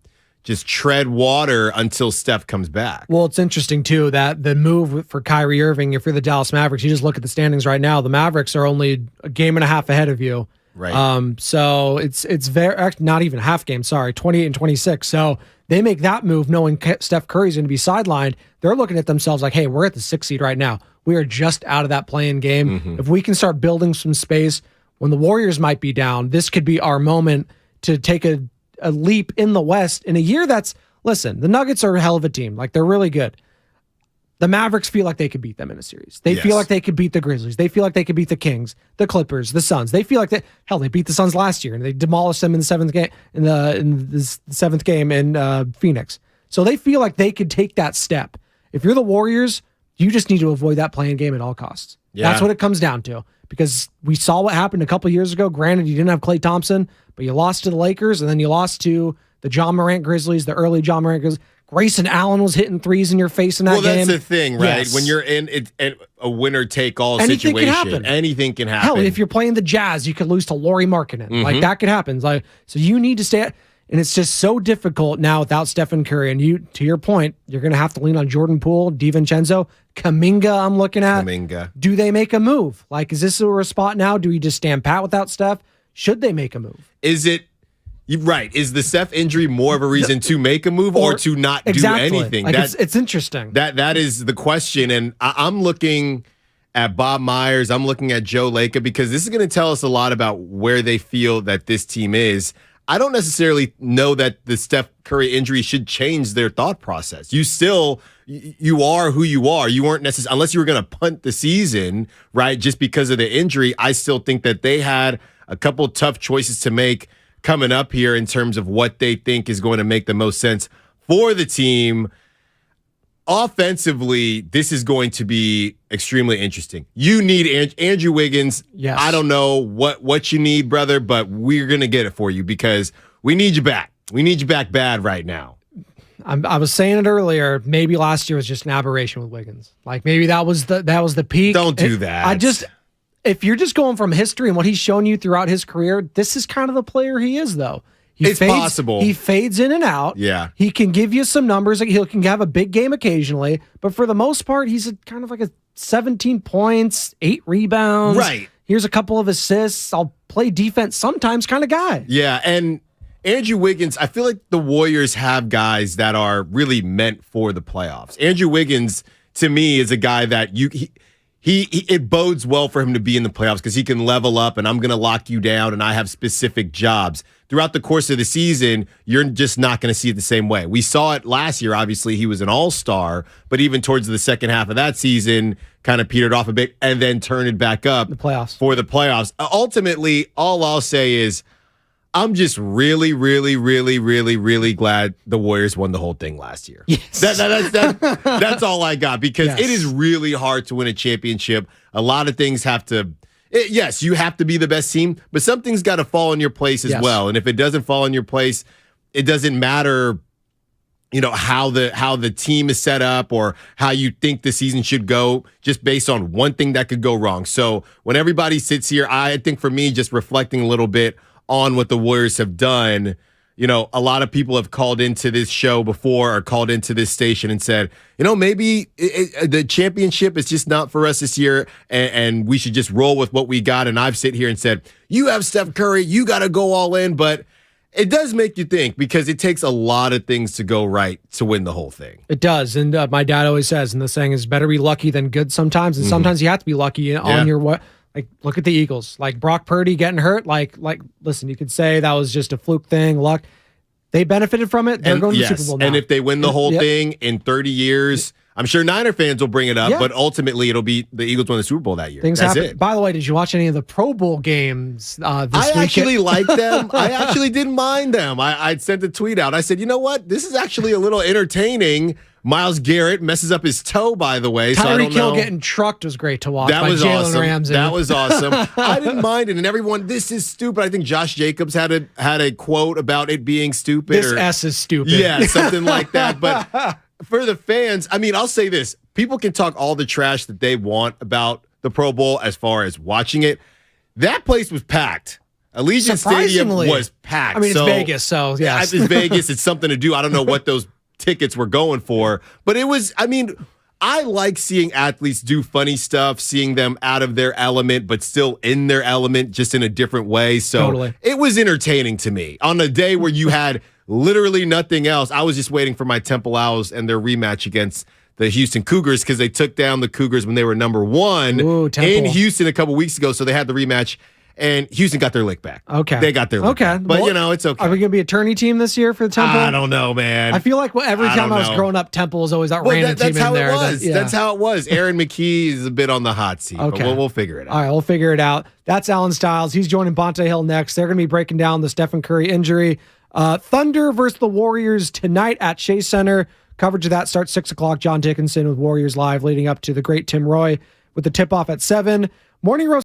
just tread water until Steph comes back. Well, it's interesting, too, that the move for Kyrie Irving, if you're the Dallas Mavericks, you just look at the standings right now, the Mavericks are only a game and a half ahead of you. Right. So it's very, not even a half game, sorry, 28 and 26. So they make that move knowing Steph Curry's going to be sidelined. They're looking at themselves like, hey, we're at the 6th seed right now. We are just out of that play-in game. Mm-hmm. If we can start building some space when the Warriors might be down, this could be our moment to take a leap in the West in a year that's, listen, the Nuggets are a hell of a team. Like, they're really good. The Mavericks feel like they could beat them in a series. They feel like they could beat the Grizzlies. They feel like they could beat the Kings, the Clippers, the Suns. They feel like they beat the Suns last year and they demolished them in the 7th game in the 7th game in Phoenix. So they feel like they could take that step. If you're the Warriors, you just need to avoid that play-in game at all costs. Yeah. That's what it comes down to. Because we saw what happened a couple years ago. Granted, you didn't have Klay Thompson, but you lost to the Lakers, and then you lost to the John Morant Grizzlies, the early John Morant Grizzlies. Grayson Allen was hitting threes in your face in that game. Well, that's the thing, right? Yes. When you're in a winner-take-all Anything situation, can happen. anything can happen. Hell, if you're playing the Jazz, you could lose to Lauri Markkanen. Mm-hmm. Like, that could happen. Like, so you need to stay. And it's just so difficult now without Stephen Curry. And you, to your point, you're going to have to lean on Jordan Poole, DiVincenzo, Kuminga. I'm looking at. Kuminga. Do they make a move? Like, is this a spot now? Do we just stand pat without Steph? Should they make a move? Is it? Right. Is the Steph injury more of a reason to make a move or to not do anything? Like, it's interesting. That is the question. And I'm looking at Bob Myers. I'm looking at Joe Lacob because this is going to tell us a lot about where they feel that this team is. I don't necessarily know that the Steph Curry injury should change their thought process. You are who you are. You weren't necessarily, unless you were going to punt the season, right, just because of the injury. I still think that they had a couple tough choices to make coming up here in terms of what they think is going to make the most sense for the team. Offensively, this is going to be extremely interesting. You need Andrew Wiggins. Yes. I don't know what you need, brother, but we're going to get it for you because we need you back. We need you back bad right now. I was saying it earlier. Maybe last year was just an aberration with Wiggins. Like, maybe that was the peak. Don't do that. If you're just going from history and what he's shown you throughout his career, this is kind of the player he is, though. It's possible. He fades in and out. Yeah. He can give you some numbers. He can have a big game occasionally, but for the most part, he's kind of like a 17 points, 8 rebounds. Right. Here's a couple of assists. I'll play defense sometimes kind of guy. Yeah, and Andrew Wiggins, I feel like the Warriors have guys that are really meant for the playoffs. Andrew Wiggins, to me, is a guy that it bodes well for him to be in the playoffs because he can level up and I'm going to lock you down and I have specific jobs. Throughout the course of the season, you're just not going to see it the same way. We saw it last year. Obviously, he was an all-star, but even towards the second half of that season, kind of petered off a bit and then turned it back up for the playoffs. Ultimately, all I'll say is I'm just really, really, really, really, really glad the Warriors won the whole thing last year. Yes. That's all I got because Yes. it is really hard to win a championship. A lot of things have to... Yes, you have to be the best team, but something's got to fall in your place as well. And if it doesn't fall in your place, it doesn't matter, how the team is set up or how you think the season should go, just based on one thing that could go wrong. So when everybody sits here, I think for me, just reflecting a little bit on what the Warriors have done, a lot of people have called into this show before or called into this station and said, maybe the championship is just not for us this year and we should just roll with what we got. And I've sit here and said, you have Steph Curry, you got to go all in. But it does make you think because it takes a lot of things to go right to win the whole thing. It does. And my dad always says, and the saying is better be lucky than good sometimes. And sometimes you have to be lucky on your what. Like, look at the Eagles. Like, Brock Purdy getting hurt. Like, listen, you could say that was just a fluke thing, luck. They benefited from it. They're going to the Super Bowl now. And if they win the whole thing in 30 years, I'm sure Niner fans will bring it up, but ultimately it'll be the Eagles win the Super Bowl that year. Things That's happen. it. By the way, did you watch any of the Pro Bowl games this weekend? I actually liked them. I actually didn't mind them. I sent a tweet out. I said, you know what? This is actually a little entertaining. Myles Garrett messes up his toe, by the way. Tyreek Hill getting trucked was great to watch. That was awesome. Ramsey. That was awesome. I didn't mind it, and everyone, this is stupid. I think Josh Jacobs had a quote about it being stupid. This S is stupid. Yeah, something like that. But for the fans, I mean, I'll say this. People can talk all the trash that they want about the Pro Bowl as far as watching it. That place was packed. Allegiant Stadium was packed. I mean, it's Vegas, so yeah. It's Vegas. It's something to do. I don't know what those tickets were going for, but it was, I mean, I like seeing athletes do funny stuff, seeing them out of their element, but still in their element, just in a different way. So It was entertaining to me. On a day where you had literally nothing else, I was just waiting for my Temple Owls and their rematch against the Houston Cougars because they took down the Cougars when they were number 1 in Houston a couple weeks ago. So they had the rematch. And Houston got their lick back. Okay. They got their lick back. But, it's okay. Are we going to be a tourney team this year for the Temple? I don't know, man. I feel like every time I was growing up, Temple was always that random team in there. That's how it was. Aaron McKee is a bit on the hot seat. Okay. But we'll figure it out. All right, we'll figure it out. That's Alan Stiles. He's joining Bonte Hill next. They're going to be breaking down the Stephen Curry injury. Thunder versus the Warriors tonight at Chase Center. Coverage of that starts 6 o'clock. John Dickinson with Warriors Live leading up to the great Tim Roy with the tip-off at 7. Morning Roast